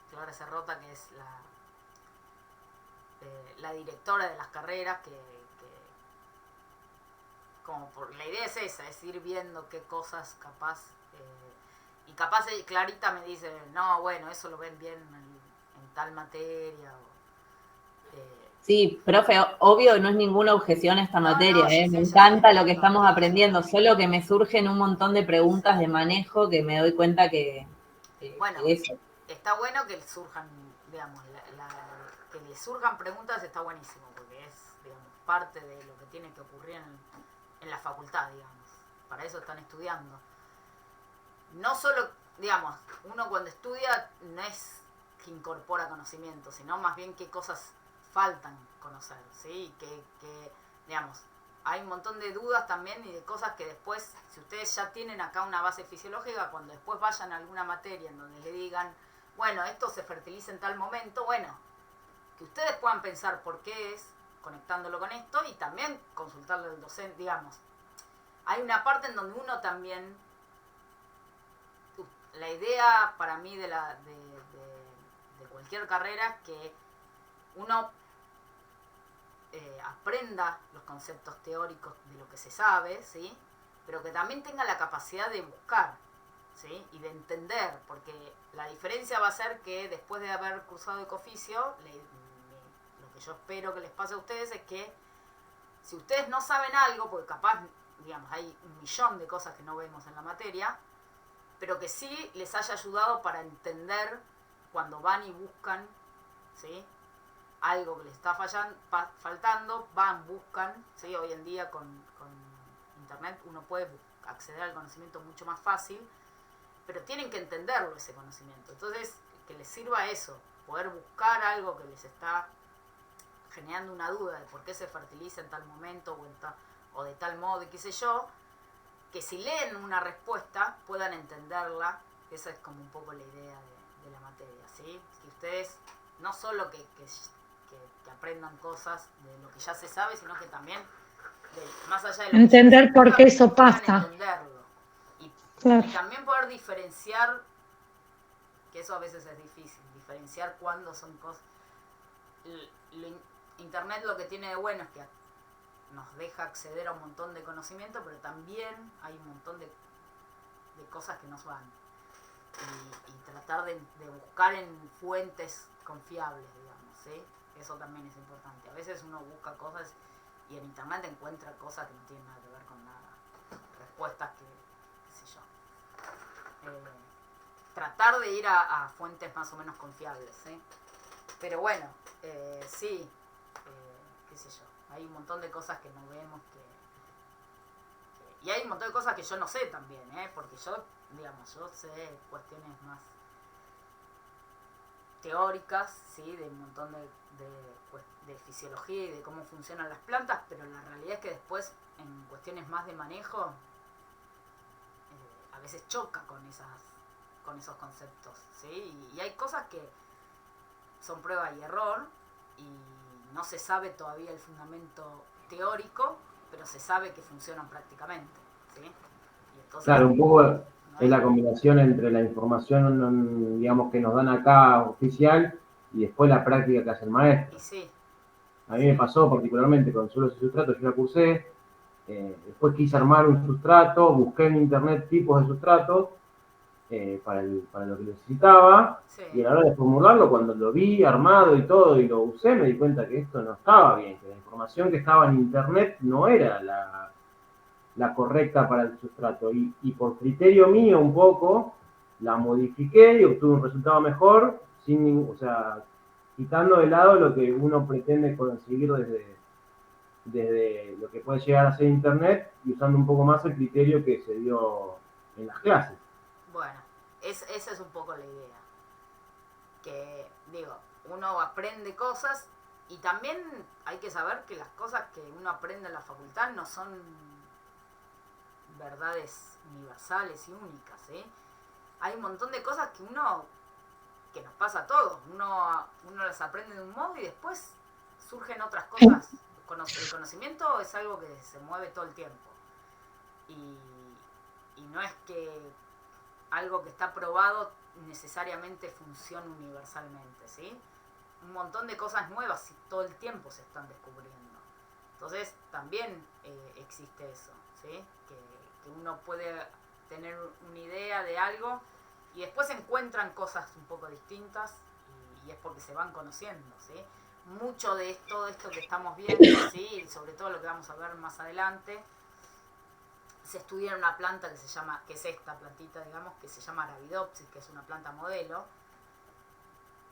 Clara Serrota, que es la directora de las carreras, que como la idea es esa, es ir viendo qué cosas capaz, y capaz Clarita me dice, no, bueno, eso lo ven bien en tal materia. Sí, profe, obvio no es ninguna objeción a esta materia, me encanta lo que estamos aprendiendo, solo que me surgen un montón de preguntas de manejo que me doy cuenta que bueno, eso. Está bueno que surjan, digamos, que le surjan preguntas está buenísimo, porque es, digamos, parte de lo que tiene que ocurrir en la facultad, digamos. Para eso están estudiando. No solo, digamos, uno cuando estudia no es que incorpora conocimiento, sino más bien qué cosas faltan conocer, ¿sí? Que digamos, hay un montón de dudas también y de cosas que después, si ustedes ya tienen acá una base fisiológica, cuando después vayan a alguna materia en donde le digan, bueno, esto se fertiliza en tal momento, bueno, que ustedes puedan pensar por qué es, conectándolo con esto, y también consultarle al docente, digamos. Hay una parte en donde uno también, la idea para mí de cualquier carrera, que uno aprenda los conceptos teóricos de lo que se sabe, ¿sí? Pero que también tenga la capacidad de buscar, ¿sí? Y de entender, porque la diferencia va a ser que después de haber cursado Ecoficio, lo que yo espero que les pase a ustedes es que si ustedes no saben algo, porque capaz, digamos, hay 1.000.000 de cosas que no vemos en la materia, pero que sí les haya ayudado para entender cuando van y buscan, ¿sí? Algo que les está faltando, van, buscan, ¿sí? Hoy en día con internet uno puede acceder al conocimiento mucho más fácil, pero tienen que entenderlo ese conocimiento. Entonces, que les sirva eso, poder buscar algo que les está generando una duda de por qué se fertiliza en tal momento o de tal modo y qué sé yo, que si leen una respuesta puedan entenderla. Esa es como un poco la idea de la materia, ¿sí? Que ustedes no solo que aprendan cosas de lo que ya se sabe, sino que también más allá de lo entender que por qué eso puedan pasa. entenderlo. Claro. Y también poder diferenciar, que eso a veces es difícil, diferenciar cuándo son cosas. Internet lo que tiene de bueno es que nos deja acceder a un montón de conocimiento, pero también hay un montón de cosas que nos van. Y tratar de buscar en fuentes confiables, digamos, ¿sí? Eso también es importante. A veces uno busca cosas y en internet encuentra cosas que no tienen nada que ver con nada. Respuestas que, qué sé yo. Tratar de ir a fuentes más o menos confiables, ¿sí? Pero bueno, sí, qué sé yo. Hay un montón de cosas que no vemos y hay un montón de cosas que yo no sé también, porque yo sé cuestiones más teóricas, ¿sí? De un montón de fisiología y de cómo funcionan las plantas, pero la realidad es que después en cuestiones más de manejo a veces choca con esos conceptos, ¿sí? Y hay cosas que son prueba y error y no se sabe todavía el fundamento teórico, pero se sabe que funcionan prácticamente, ¿sí? Y entonces, claro, un poco es la combinación entre la información, digamos, que nos dan acá oficial y después la práctica que hace el maestro. Y sí. A mí me pasó particularmente con suelos y sustratos, yo la cursé, después quise armar un sustrato, busqué en internet tipos de sustratos para lo que necesitaba, Sí. Y a la hora de formularlo, cuando lo vi armado y todo y lo usé, me di cuenta que esto no estaba bien, que la información que estaba en internet no era la correcta para el sustrato. Y por criterio mío un poco, la modifiqué y obtuve un resultado mejor, o sea, quitando de lado lo que uno pretende conseguir desde lo que puede llegar a ser internet y usando un poco más el criterio que se dio en las clases. Bueno, esa es un poco la idea. Que, digo, uno aprende cosas y también hay que saber que las cosas que uno aprende en la facultad no son verdades universales y únicas, ¿eh? Hay un montón de cosas que nos pasa a todos. Uno las aprende de un modo y después surgen otras cosas. El conocimiento es algo que se mueve todo el tiempo. Y no es que algo que está probado necesariamente funcione universalmente, ¿sí? Un montón de cosas nuevas y todo el tiempo se están descubriendo. Entonces también existe eso, ¿sí? Que uno puede tener una idea de algo y después encuentran cosas un poco distintas y es porque se van conociendo, ¿sí? Mucho de todo esto que estamos viendo, ¿sí? Y sobre todo lo que vamos a ver más adelante, se estudia en una planta que es esta plantita, digamos, que se llama Arabidopsis, que es una planta modelo,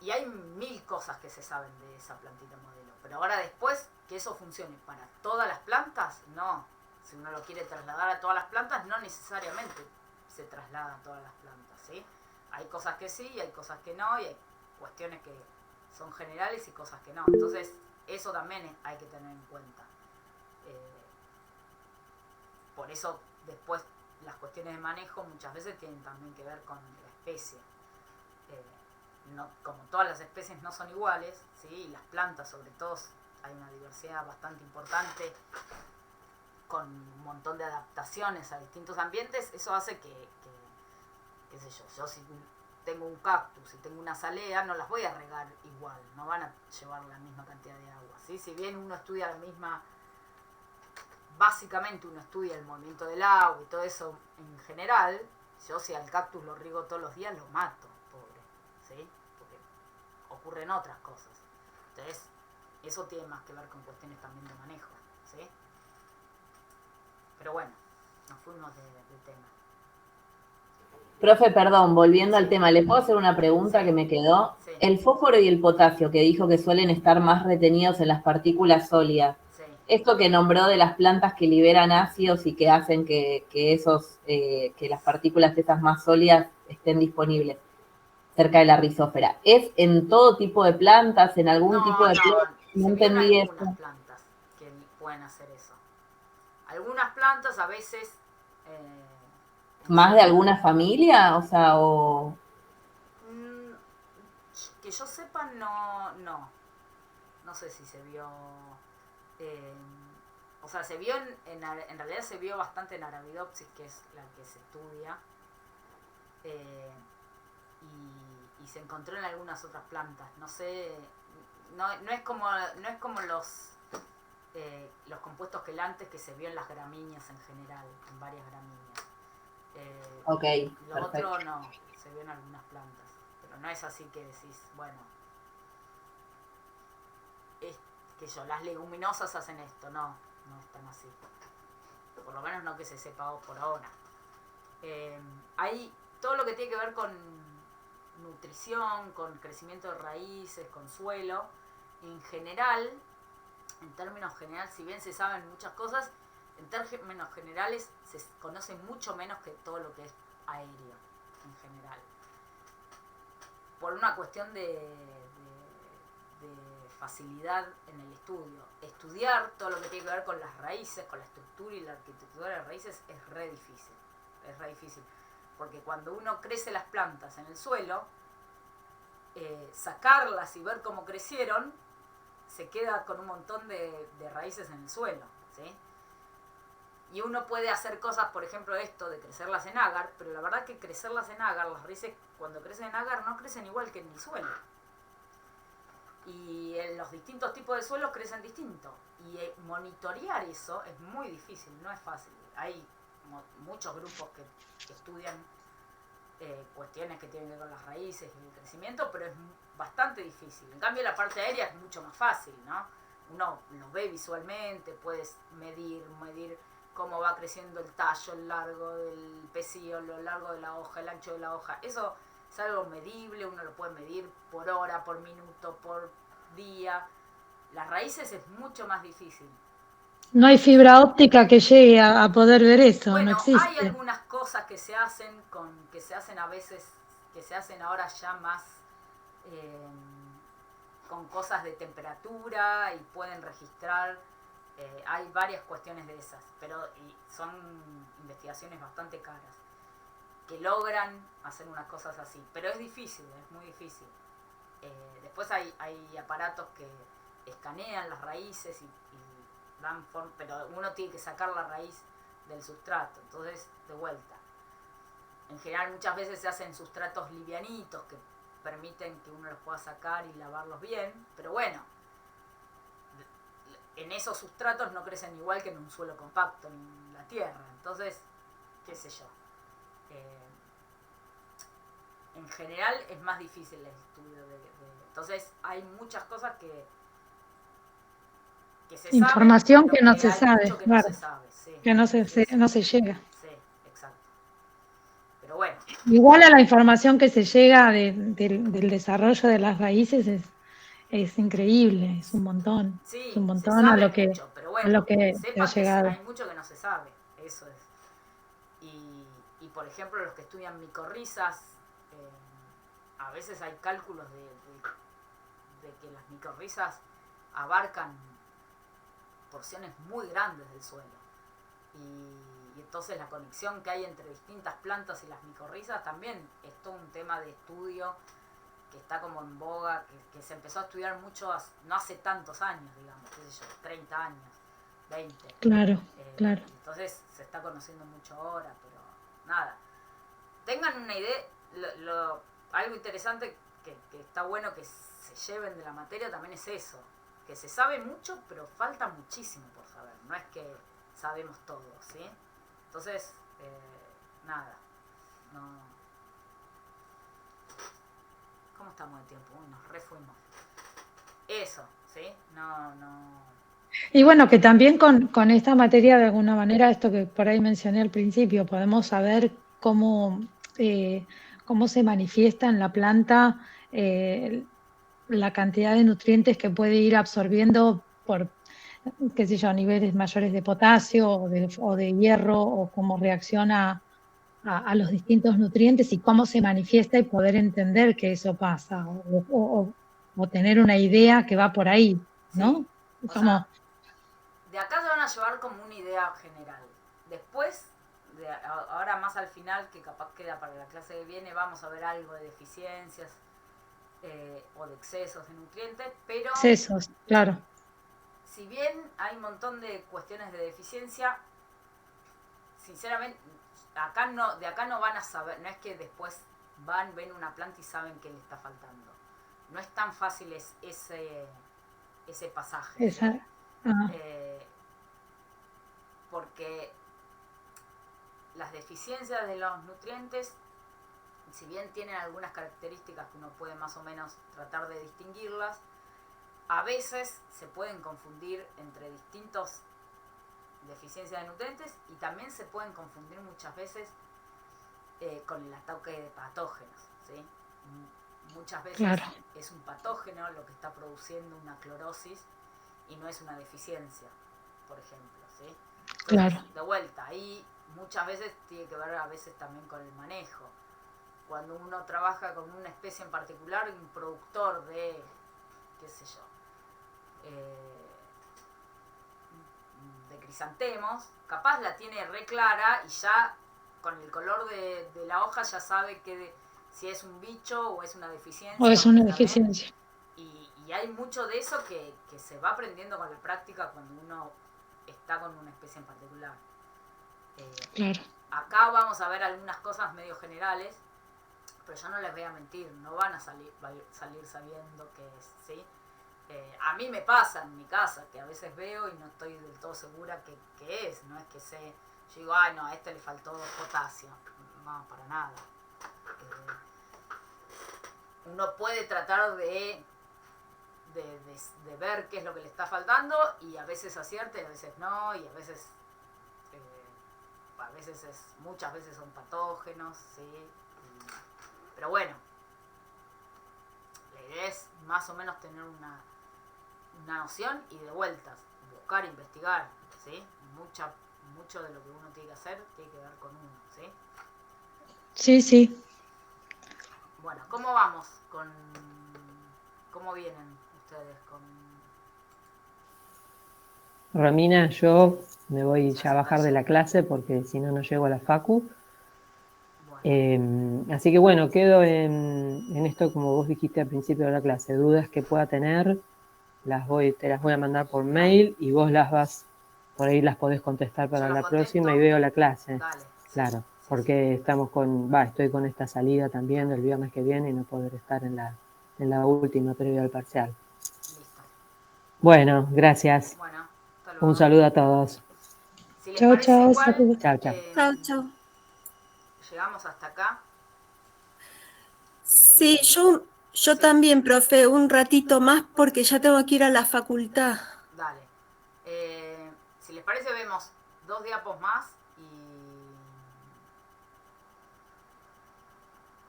y hay 1000 cosas que se saben de esa plantita modelo, pero ahora después que eso funcione para todas las plantas, no. Si uno lo quiere trasladar a todas las plantas, no necesariamente se traslada a todas las plantas, ¿sí? Hay cosas que sí y hay cosas que no, y hay cuestiones que son generales y cosas que no. Entonces, eso también hay que tener en cuenta. Por eso, después, las cuestiones de manejo muchas veces tienen también que ver con la especie. Como todas las especies no son iguales, ¿sí? Y las plantas, sobre todo, hay una diversidad bastante importante, con un montón de adaptaciones a distintos ambientes. Eso hace que qué sé yo si tengo un cactus y tengo una azalea, no las voy a regar igual, no van a llevar la misma cantidad de agua, ¿sí? Si bien uno estudia básicamente uno estudia el movimiento del agua y todo eso en general, yo si al cactus lo riego todos los días, lo mato, pobre, ¿sí? Porque ocurren otras cosas. Entonces, eso tiene más que ver con cuestiones también de manejo, ¿sí? Pero bueno, nos fuimos de tema. Profe, perdón, volviendo al tema, ¿le puedo hacer una pregunta que me quedó? Sí. El fósforo y el potasio, que dijo que suelen estar más retenidos en las partículas sólidas, Sí. esto que nombró de las plantas que liberan ácidos y que hacen que las partículas esas más sólidas estén disponibles, cerca de la rizósfera. ¿Es en todo tipo de plantas, en algún tipo de plantas? No entendí eso. Algunas plantas que pueden hacer eso. Algunas plantas a veces... ¿Más de alguna familia? O sea, o... Que yo sepa, no sé si se vio... o sea, se vio en realidad se vio bastante en Arabidopsis, que es la que se estudia, y se encontró en algunas otras plantas. No sé, no es como los compuestos quelantes que se vio en las gramíneas en general, en varias gramíneas. Ok, lo perfecto. otro no, se vio en algunas plantas, pero no es así que decís, bueno, las leguminosas hacen esto, no es tan así, por lo menos no que se sepa por ahora. Hay todo lo que tiene que ver con nutrición, con crecimiento de raíces, con suelo, en general, en términos generales, si bien se saben muchas cosas, en términos generales se conoce mucho menos que todo lo que es aéreo, en general. Por una cuestión de facilidad en el estudio. Estudiar todo lo que tiene que ver con las raíces, con la estructura y la arquitectura de las raíces es re difícil. Porque cuando uno crece las plantas en el suelo, sacarlas y ver cómo crecieron, se queda con un montón de raíces en el suelo, ¿sí? Y uno puede hacer cosas, por ejemplo esto de crecerlas en agar, pero la verdad es que crecerlas en agar, las raíces cuando crecen en agar no crecen igual que en el suelo. Y en los distintos tipos de suelos crecen distinto. Y monitorear eso es muy difícil, no es fácil. Hay muchos grupos que estudian cuestiones que tienen que ver con las raíces y el crecimiento, pero es bastante difícil. En cambio la parte aérea es mucho más fácil, ¿no? Uno lo ve visualmente, puedes medir cómo va creciendo el tallo, el largo del pecíolo, lo largo de la hoja, el ancho de la hoja. Eso es algo medible, uno lo puede medir por hora, por minuto, por día. Las raíces es mucho más difícil. No hay fibra óptica que llegue a poder ver eso, bueno, no existe. Hay algunas cosas que se hacen a veces, que se hacen ahora ya más con cosas de temperatura y pueden registrar. Hay varias cuestiones de esas, pero son investigaciones bastante caras que logran hacer unas cosas así, pero es difícil, es muy difícil. Después hay aparatos que escanean las raíces y dan forma, pero uno tiene que sacar la raíz del sustrato, entonces de vuelta. En general muchas veces se hacen sustratos livianitos que permiten que uno los pueda sacar y lavarlos bien, pero bueno, en esos sustratos no crecen igual que en un suelo compacto, en la tierra, entonces, qué sé yo. En general es más difícil el estudio entonces hay muchas cosas que se información saben, que no se sabe, mucho que claro, no se sabe, sí, que no se llega. Sí, exacto. Pero bueno. Igual a la información que se llega del desarrollo de las raíces es increíble, es un montón. Sí, es un montón se sabe a lo que, mucho, pero bueno, a lo que se ha llegado. Hay mucho que no se sabe, eso es. Y por ejemplo, los que estudian micorrizas, a veces hay cálculos de que las micorrizas abarcan porciones muy grandes del suelo. Y entonces la conexión que hay entre distintas plantas y las micorrizas también es todo un tema de estudio que está como en boga, que se empezó a estudiar mucho, no hace tantos años, digamos, qué sé yo, 30 años, 20. Claro, claro. Entonces se está conociendo mucho ahora, pero nada. Tengan una idea, algo interesante que está bueno que se lleven de la materia también es eso, que se sabe mucho, pero falta muchísimo por saber, no es que sabemos todo, ¿sí? Entonces, nada, no... ¿Cómo estamos de tiempo? Uy, nos refuimos. Eso, ¿sí? No... Y bueno, que también con esta materia, de alguna manera, esto que por ahí mencioné al principio, podemos saber cómo se manifiesta en la planta la cantidad de nutrientes que puede ir absorbiendo por, qué sé yo, niveles mayores de potasio o de hierro, o cómo reacciona a los distintos nutrientes y cómo se manifiesta y poder entender que eso pasa o tener una idea que va por ahí, ¿no? Sí. Como, O sea, de acá se van a llevar como una idea general. Después, ahora más al final, que capaz queda para la clase que viene, vamos a ver algo de deficiencias o de excesos de nutrientes, pero excesos, claro. si bien hay un montón de cuestiones de deficiencia, sinceramente, de acá no van a saber, no es que después ven una planta y saben qué le está faltando. No es tan fácil ese pasaje. Esa, ¿sí? ah, Porque las deficiencias de los nutrientes, si bien tienen algunas características que uno puede más o menos tratar de distinguirlas, a veces se pueden confundir entre distintos deficiencias de nutrientes y también se pueden confundir muchas veces con el ataque de patógenos, ¿sí? Muchas veces claro. es un patógeno lo que está produciendo una clorosis y no es una deficiencia, por ejemplo, ¿sí? Entonces, Claro. de vuelta, ahí muchas veces tiene que ver a veces también con el manejo. Cuando uno trabaja con una especie en particular, un productor de, qué sé yo, de crisantemos, capaz la tiene re clara y ya con el color de la hoja ya sabe si es un bicho o es una deficiencia. O es una deficiencia. Y hay mucho de eso que se va aprendiendo con la práctica cuando uno está con una especie en particular. Claro. Acá vamos a ver algunas cosas medio generales, pero yo no les voy a mentir, no van a salir sabiendo qué es, ¿sí? A mí me pasa en mi casa que a veces veo y no estoy del todo segura qué es, no es que sé, yo digo, ay no, a este le faltó potasio, no, para nada. Uno puede tratar de ver qué es lo que le está faltando y a veces acierta y a veces no, y a veces muchas veces son patógenos, ¿sí? Pero bueno, la idea es más o menos tener una noción y de vueltas, buscar, investigar, ¿sí? Mucho de lo que uno tiene que hacer tiene que ver con uno, ¿sí? Sí, sí. Bueno, ¿cómo vamos? ¿Cómo vienen ustedes con...? Romina, yo me voy ya a bajar de la clase porque si no, no llego a la facu. Bueno. Así que bueno, quedo en esto como vos dijiste al principio de la clase. Dudas que pueda tener, te las voy a mandar por mail y vos por ahí las podés contestar para la próxima y veo la clase. Dale, claro, sí, porque estamos estoy con esta salida también del viernes que viene y no poder estar en la última previa al parcial. Listo. Bueno, gracias. Bueno, hasta luego. Un saludo a todos. Si les Chao, parece chao. igual, Chao. llegamos hasta acá. Sí, yo también, profe, un ratito más porque ya tengo que ir a la facultad. Dale. Si les parece, vemos 2 diapos más y...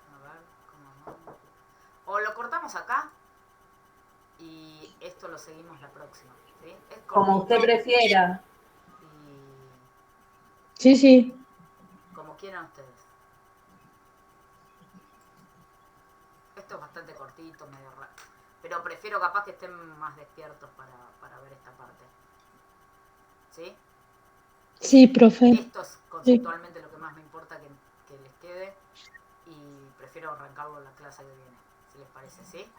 A ver, ¿cómo? O lo cortamos acá y esto lo seguimos la próxima, ¿sí? Es Como usted prefiera. Sí, sí. Como quieran ustedes. Esto es bastante cortito, medio raro. Pero prefiero capaz que estén más despiertos para ver esta parte. ¿Sí? Sí, profe. Esto es conceptualmente lo que más me importa que les quede. Y prefiero arrancarlo en la clase que viene. Si les parece, ¿sí?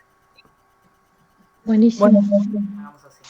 Buenísimo. Hagamos así.